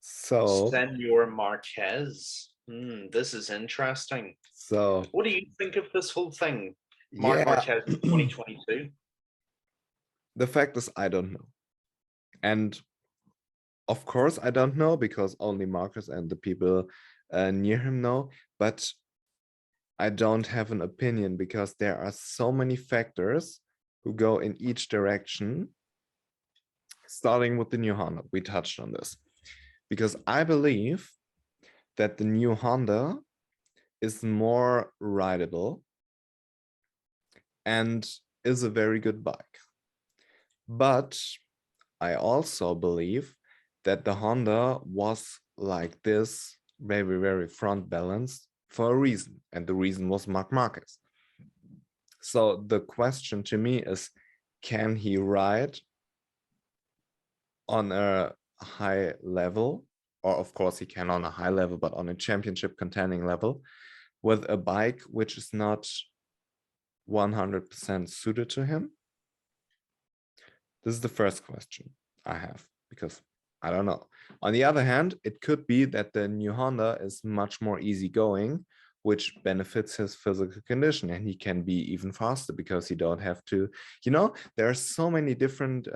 So, Senor Marquez. This is interesting. What do you think of this whole thing? Mark yeah, Marquez 2022. the fact is, I don't know. And of course, I don't know, because only Marcus and the people near him know. But I don't have an opinion, because there are so many factors who go in each direction, starting with the new Honda. We touched on this, because I believe that the new Honda is more rideable and is a very good bike. But I also believe that the Honda was like this, very, very front balanced, for a reason. And the reason was Marc Marquez. So the question to me is, can he ride on a high level? Or of course he can on a high level, but on a championship contending level, with a bike which is not 100% suited to him? This is the first question I have, because I don't know. On the other hand, it could be that the new Honda is much more easygoing, which benefits his physical condition, and he can be even faster because he don't have to, there are so many different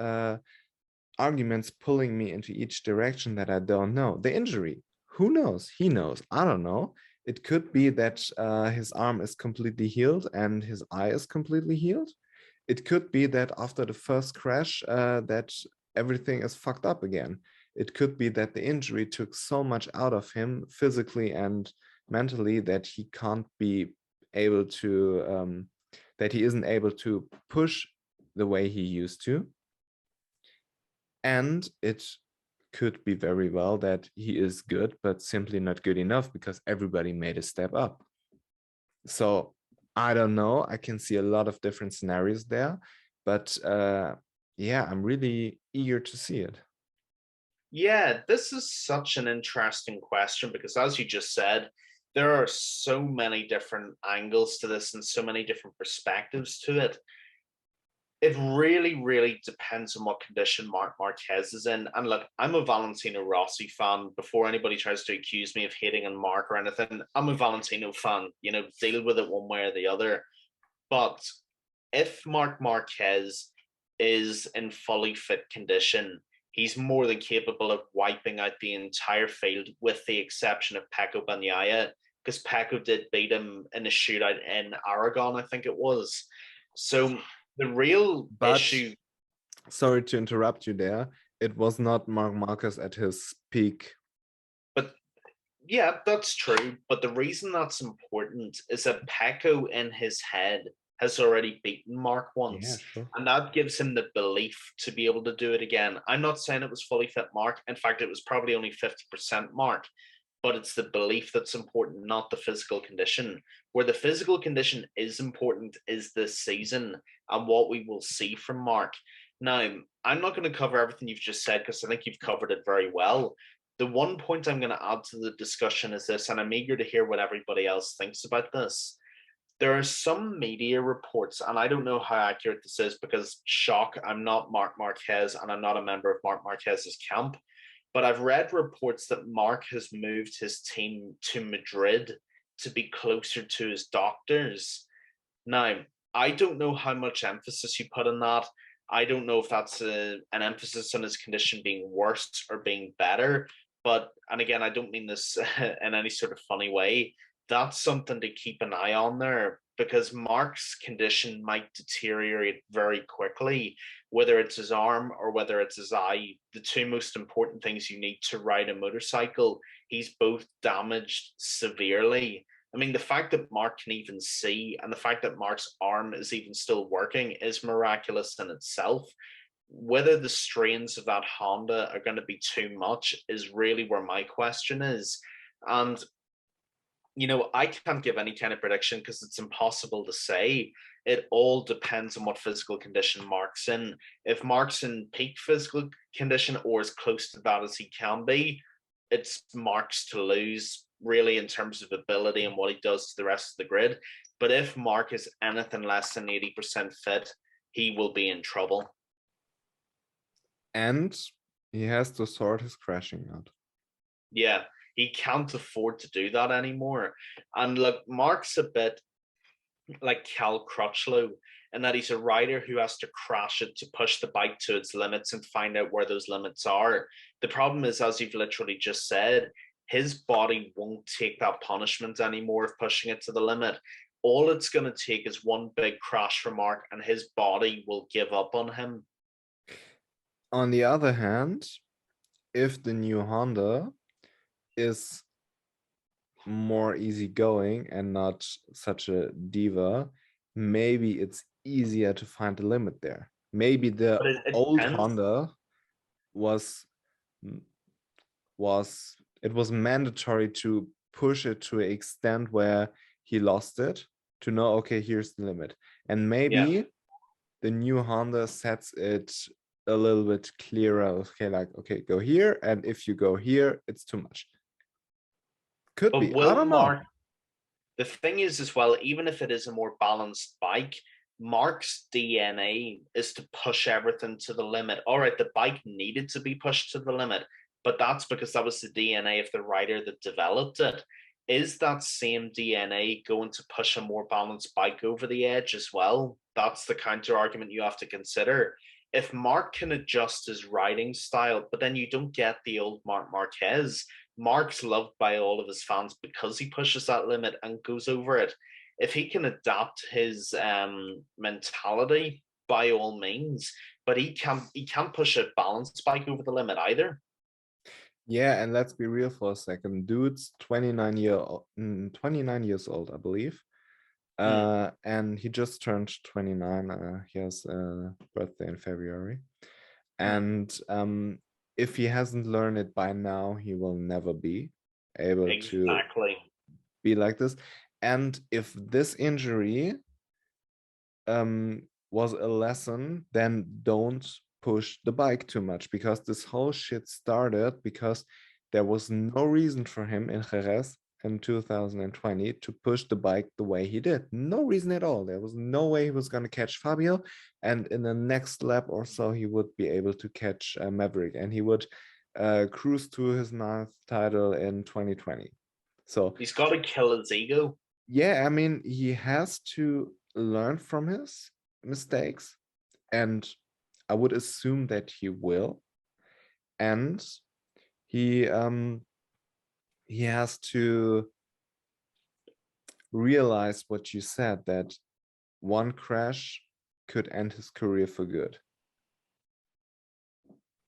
arguments pulling me into each direction that I don't know. The injury, who knows? He knows. I don't know. It could be that his arm is completely healed and his eye is completely healed. It could be that after the first crash, that everything is fucked up again. It could be that the injury took so much out of him physically and mentally that he can't be able to, that he isn't able to push the way he used to. And it could be very well that he is good, but simply not good enough because everybody made a step up. So I don't know. I can see a lot of different scenarios there, but yeah, I'm really eager to see it. Yeah, this is such an interesting question because, as you just said, there are so many different angles to this and so many different perspectives to it. It really, really depends on what condition Marc Marquez is in. And look, I'm a Valentino Rossi fan. Before anybody tries to accuse me of hating on Marc or anything, I'm a Valentino fan. You know, deal with it one way or the other. But if Marc Marquez is in fully fit condition, he's more than capable of wiping out the entire field, with the exception of Pecco Bagnaia, because Pecco did beat him in a shootout in Aragon, I think it was. So the real issue. Sorry to interrupt you there. It was not Marc Marquez at his peak. But yeah, that's true. But the reason that's important is that Pecco in his head has already beaten Mark once. Yeah, sure. And that gives him the belief to be able to do it again. I'm not saying it was fully fit Mark. In fact, it was probably only 50% Mark. But it's the belief that's important, not the physical condition. Where the physical condition is important is this season and what we will see from Mark. Now, I'm not going to cover everything you've just said because I think you've covered it very well. The one point I'm going to add to the discussion is this, and I'm eager to hear what everybody else thinks about this. There are some media reports, and I don't know how accurate this is because, shock, I'm not Marc Marquez and I'm not a member of Marc Marquez's camp, but I've read reports that Marc has moved his team to Madrid to be closer to his doctors. Now, I don't know how much emphasis you put on that. I don't know if that's an emphasis on his condition being worse or being better. But, and again, I don't mean this in any sort of funny way. That's something to keep an eye on there, because Mark's condition might deteriorate very quickly, whether it's his arm or whether it's his eye. The two most important things you need to ride a motorcycle, he's both damaged severely. I mean, the fact that Mark can even see and the fact that Mark's arm is even still working is miraculous in itself. Whether the strains of that Honda are going to be too much is really where my question is. And, you know, I can't give any kind of prediction because it's impossible to say. It all depends on what physical condition Mark's in. If Mark's in peak physical condition or as close to that as he can be, it's Mark's to lose, really, in terms of ability and what he does to the rest of the grid. But if Mark is anything less than 80% fit, he will be in trouble. And he has to sort his crashing out. Yeah, he can't afford to do that anymore. And look, Mark's a bit like Cal Crutchlow in that he's a rider who has to crash it to push the bike to its limits and find out where those limits are. The problem is, as you've literally just said, his body won't take that punishment anymore of pushing it to the limit. All it's going to take is one big crash for Mark and his body will give up on him. On the other hand, if the new Honda is more easygoing and not such a diva, maybe it's easier to find a limit there. Maybe the old Honda was mandatory to push it to an extent where he lost it to know, okay, here's the limit. And maybe the new Honda sets it a little bit clearer. Okay, like, okay, go here. And if you go here, it's too much. Could be. I don't know. The thing is as well, even if it is a more balanced bike, Mark's DNA is to push everything to the limit. All right, the bike needed to be pushed to the limit, but that's because that was the DNA of the rider that developed it. Is that same DNA going to push a more balanced bike over the edge as well? That's the counter argument you have to consider. If Mark can adjust his riding style, but then you don't get the old Marc Marquez. Mark's loved by all of his fans because he pushes that limit and goes over it. If he can adapt his mentality, by all means, but he can't push a balanced bike over the limit either. Yeah, and let's be real for a second. Dude's 29 years old, I believe. And he just turned 29. He has a birthday in February. And if he hasn't learned it by now, he will never be able to be like this. And if this injury was a lesson, then don't push the bike too much, because this whole shit started because there was no reason for him in Jerez in 2020 to push the bike the way he did. No reason at all. There was no way he was going to catch Fabio, and in the next lap or so he would be able to catch Maverick, and he would cruise to his 9th title in 2020. So he's got to kill his ego. Yeah, I mean, he has to learn from his mistakes, and I would assume that he will. and he has to realize what you said, that one crash could end his career for good.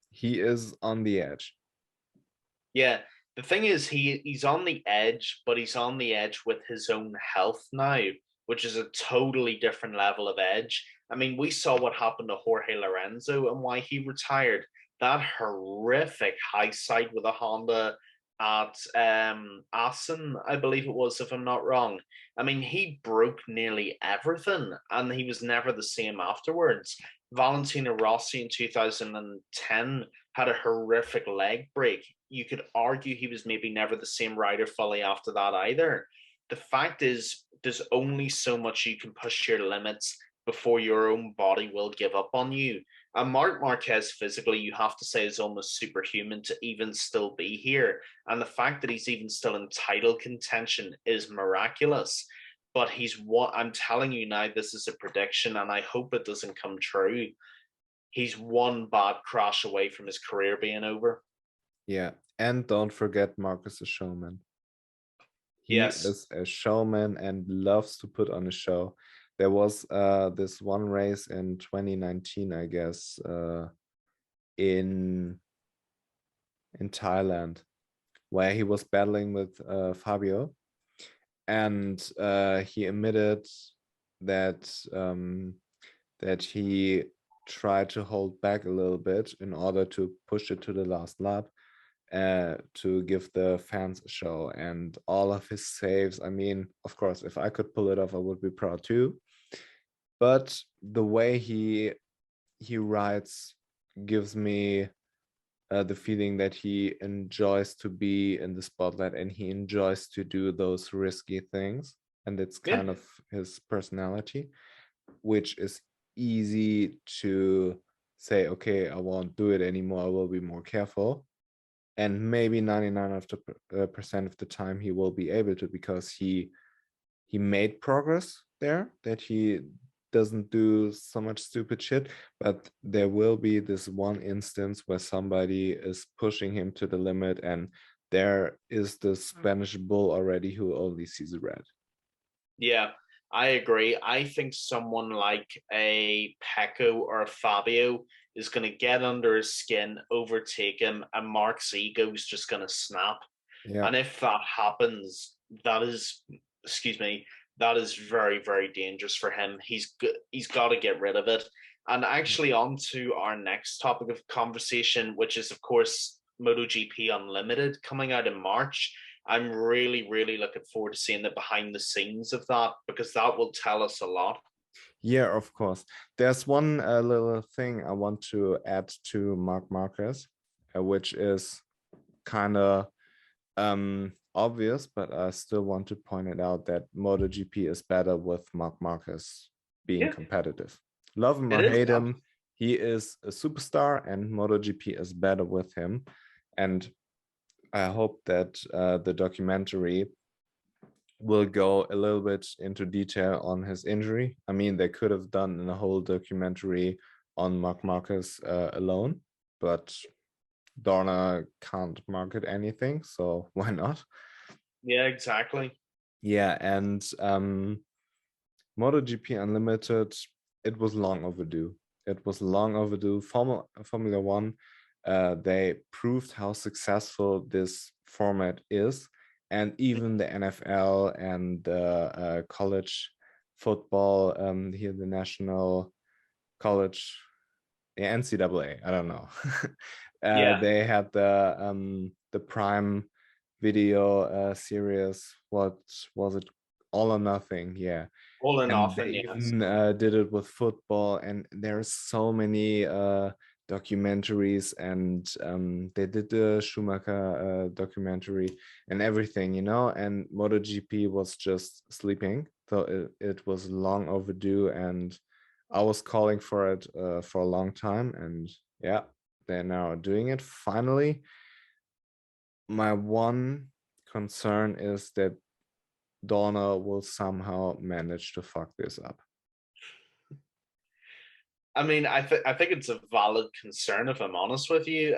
He is on the edge. Yeah, the thing is, he's on the edge, but he's on the edge with his own health now, which is a totally different level of edge. I mean, we saw what happened to Jorge Lorenzo and why he retired. That horrific high side with a Honda at Assen, I believe it was, if I'm not wrong. I mean, he broke nearly everything, and he was never the same afterwards. Valentino Rossi in 2010 had a horrific leg break. You could argue he was maybe never the same rider fully after that either. The fact is, there's only so much you can push your limits before your own body will give up on you. And Marc Marquez, physically, you have to say, is almost superhuman to even still be here. And the fact that he's even still in title contention is miraculous. But he's what I'm telling you now, this is a prediction, and I hope it doesn't come true. He's one bad crash away from his career being over. Yeah, and don't forget Marcus a showman. He Yes. is a showman and loves to put on a show. There was this one race in 2019, I guess, in Thailand, where he was battling with Fabio, and he admitted that that he tried to hold back a little bit in order to push it to the last lap, to give the fans a show. And all of his saves, I mean, of course, if I could pull it off, I would be proud too. But the way he rides gives me the feeling that he enjoys to be in the spotlight, and he enjoys to do those risky things, and it's Yeah. kind of his personality, which is easy to say, okay, I won't do it anymore, I will be more careful. And maybe 99% of the time he will be able to, because he made progress there, that he doesn't do so much stupid shit. But there will be this one instance where somebody is pushing him to the limit, and there is the Spanish bull already who only sees red. Yeah, I agree. I think someone like a Pecco or a Fabio is going to get under his skin, overtake him, and Mark's ego is just going to snap. Yeah. And if that happens, that is, excuse me, that is very, very dangerous for him. He's got to get rid of it. And actually, on to our next topic of conversation, which is, of course, MotoGP Unlimited coming out in March. I'm really, really looking forward to seeing the behind the scenes of that, because that will tell us a lot. Yeah, of course. There's one little thing I want to add to Marc Marquez, which is kind of obvious, but I still want to point it out, that MotoGP is better with Marc Marquez being Yeah, competitive. Love him it or is. hate him, he is a superstar, and MotoGP is better with him. And I hope that the documentary will go a little bit into detail on his injury. I mean, they could have done a whole documentary on Marc Marquez alone, but Dorna can't market anything, so why not? Yeah, exactly. Yeah, and MotoGP Unlimited, it was long overdue. It was long overdue. Formula One, they proved how successful this format is, and even the NFL and the college football, here the national college, the NCAA, I don't know. Yeah, They had the Prime Video series. What was it? All or Nothing. Yeah, all or and they nothing. Yes. even did it with football. And there's so many documentaries, and they did the Schumacher documentary and everything, and MotoGP was just sleeping, so it was long overdue, and I was calling for it for a long time, and yeah, they're now doing it finally. My one concern is that Donna will somehow manage to fuck this up. I mean, I think it's a valid concern if I'm honest with you.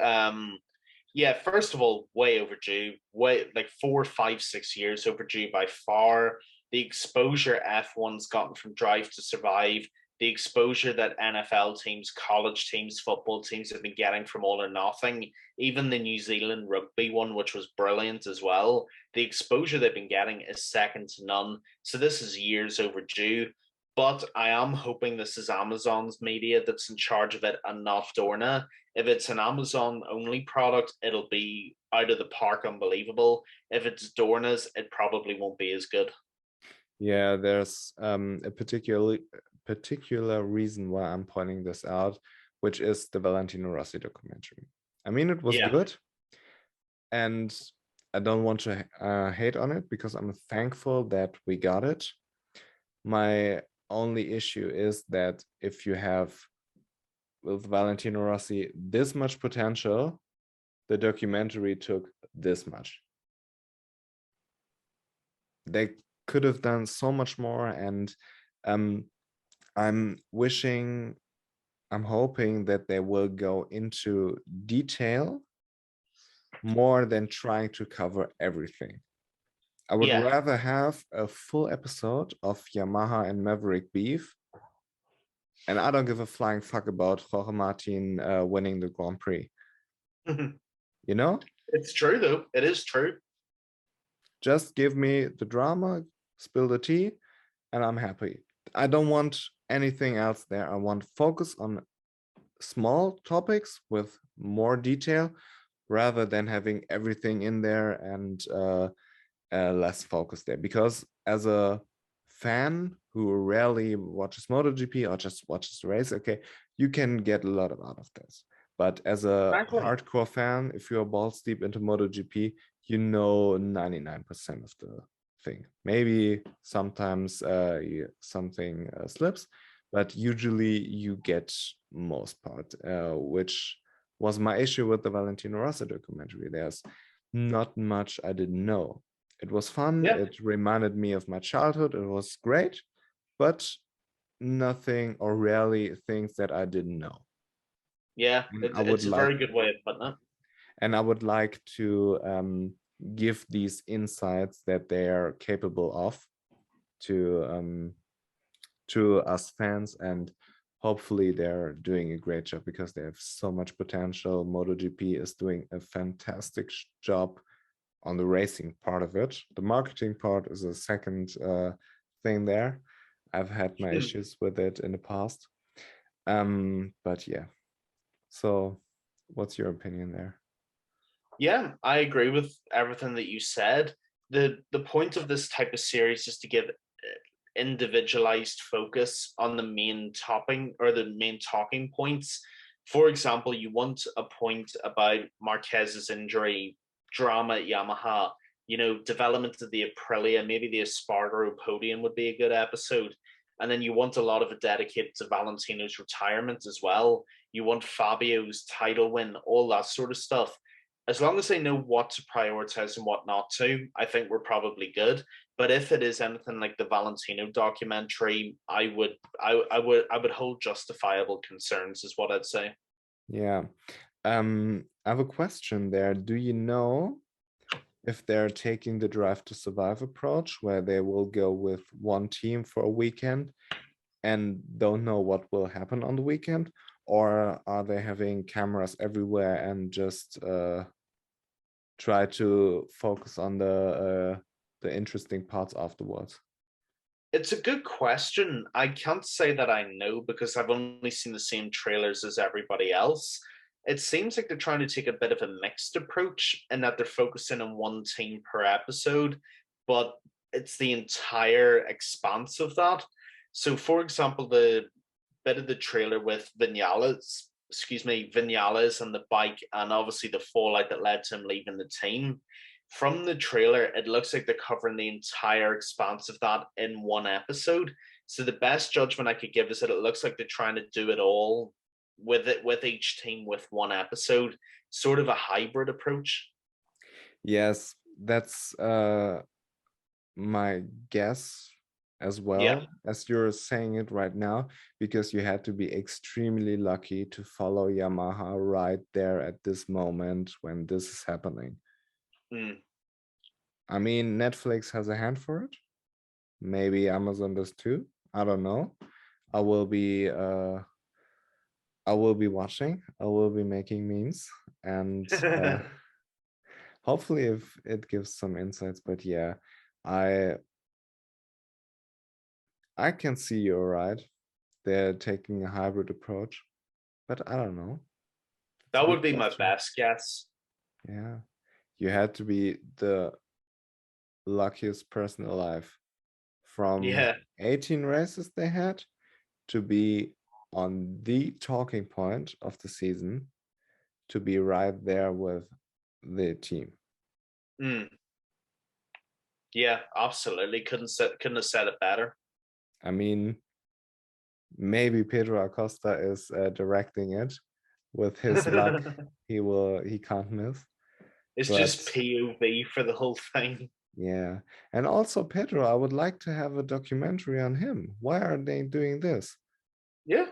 Yeah, first of all, way overdue. Way like 4, 5, 6 years overdue by far. The exposure F1's gotten from Drive to Survive, the exposure that NFL teams, college teams, football teams have been getting from All or Nothing, even the New Zealand rugby one, which was brilliant as well. The exposure they've been getting is second to none. So this is years overdue. But I am hoping this is Amazon's media that's in charge of it and not Dorna. If it's an Amazon only product, it'll be out of the park unbelievable. If it's Dorna's, it probably won't be as good. Yeah, there's a particular reason why I'm pointing this out, which is the Valentino Rossi documentary. I mean, it was Yeah. good, and I don't want to hate on it because I'm thankful that we got it. My only issue is that if you have with Valentino Rossi this much potential, the documentary took this much. They could have done so much more, and I'm hoping that they will go into detail more than trying to cover everything. I would Yeah. rather have a full episode of Yamaha and Maverick beef, and I don't give a flying fuck about Jorge Martin winning the Grand Prix. You know? It's true, though. It is true. Just give me the drama, spill the tea, and I'm happy. I don't want anything else there. I want focus on small topics with more detail rather than having everything in there and less focus there. Because as a fan who rarely watches MotoGP or just watches the race, okay, you can get a lot out of this. But as a Exactly. hardcore fan, if you're balls deep into MotoGP, you know 99% of the thing. Maybe sometimes something slips, but usually you get most part, which was my issue with the Valentino Rossi documentary. There's not much I didn't know. It was fun. Yeah. It reminded me of my childhood. It was great, but nothing or rarely things that I didn't know. Yeah. And I would It's a like, very good way of putting it. and I would like to give these insights that they are capable of to us fans, and hopefully they're doing a great job because they have so much potential. MotoGP is doing a fantastic job on the racing part of it. The marketing part is a second thing there. I've had my issues with it in the past. But yeah. So what's your opinion there? Yeah, I agree with everything that you said. The point of this type of series is to give individualized focus on the main topping or the main talking points. For example, you want a point about Marquez's injury, drama at Yamaha, development of the Aprilia, maybe the Espargaro podium would be a good episode. And then you want a lot of it dedicated to Valentino's retirement as well. You want Fabio's title win, all that sort of stuff. As long as they know what to prioritize and what not to, I think we're probably good. But if it is anything like the Valentino documentary, I would hold justifiable concerns, is what I'd say. Yeah. I have a question there. Do you know if they're taking the Drive to Survive approach, where they will go with one team for a weekend and don't know what will happen on the weekend? Or are they having cameras everywhere and just try to focus on the interesting parts afterwards? It's a good question. I can't say that I know because I've only seen the same trailers as everybody else. It seems like they're trying to take a bit of a mixed approach in that they're focusing on one team per episode, but it's the entire expanse of that. So, for example, the bit of the trailer with Vinales and the bike, and obviously the fallout that led to him leaving the team. From the trailer, it looks like they're covering the entire expanse of that in one episode. So the best judgment I could give is that it looks like they're trying to do it all with each team with one episode, sort of a hybrid approach. Yes, that's my guess as Yeah. well, as you're saying it right now, because you had to be extremely lucky to follow Yamaha right there at this moment when this is happening. Mm. I mean, Netflix has a hand for it. Maybe Amazon does too. I don't know. I will be watching. I will be making memes, and hopefully if it gives some insights. But yeah, I can see you're right. They're taking a hybrid approach, but I don't know. It's a That good would be my question. best guess. Yeah, you had to be the luckiest person alive. From Yeah. 18 races they had to be on the talking point of the season, to be right there with the team. Mm. Yeah, absolutely. Couldn't have said it better. I mean, maybe Pedro Acosta is directing it with his luck. He can't miss. It's But just POV for the whole thing. yeah, and also Pedro, I would like to have a documentary on him. Why are they doing this? Yeah.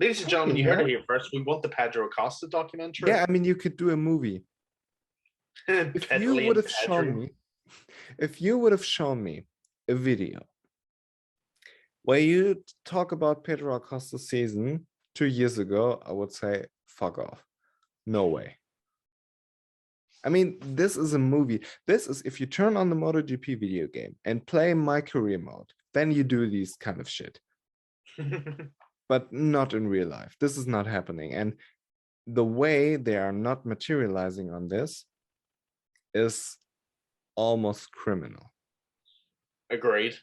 Ladies and gentlemen, Talking you heard it more. here first. We want the Pedro Acosta documentary. Yeah, I mean, you could do a movie. If you would Pedaling have shown Pedro. me, if you would have shown me a video where you talk about Pedro Acosta's season 2 years ago, I would say, fuck off. No way. I mean, this is a movie. This is, if you turn on the MotoGP video game and play my career mode, then you do these kind of shit. But not in real life. This is not happening. And the way they are not materializing on this is almost criminal. Agreed.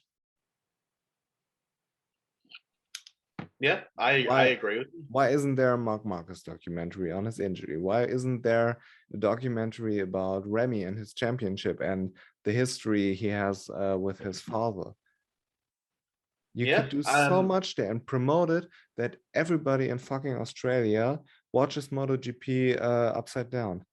Yeah, I agree with you. Why isn't there a Mark Marquez documentary on his injury? Why isn't there a documentary about Remy and his championship and the history he has with his father? You Yeah. could do so much there and promote it that everybody in fucking Australia watches MotoGP upside down.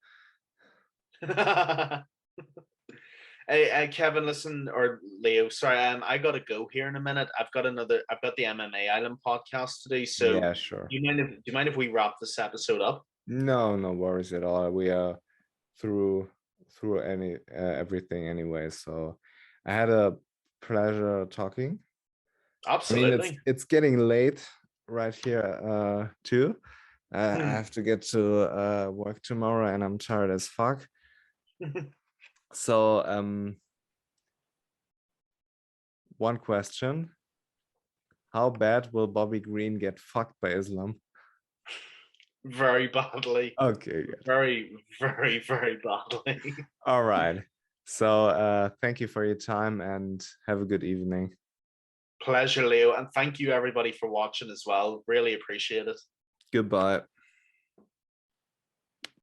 Hey, Kevin, listen, or Leo, sorry, I gotta go here in a minute. I've got the MMA Island podcast today. So Yeah, sure. do you mind if we wrap this episode up? No, no worries at all. We are through everything anyway. So I had a pleasure talking. I mean, Absolutely. it's getting late right here too. I have to get to work tomorrow, and I'm tired as fuck. So one question: how bad will Bobby Green get fucked by Islam? Very badly. Okay, good. Very, very, very badly. All right. So thank you for your time and have a good evening. Pleasure, Leo, and thank you everybody for watching as well. Really appreciate it. Goodbye.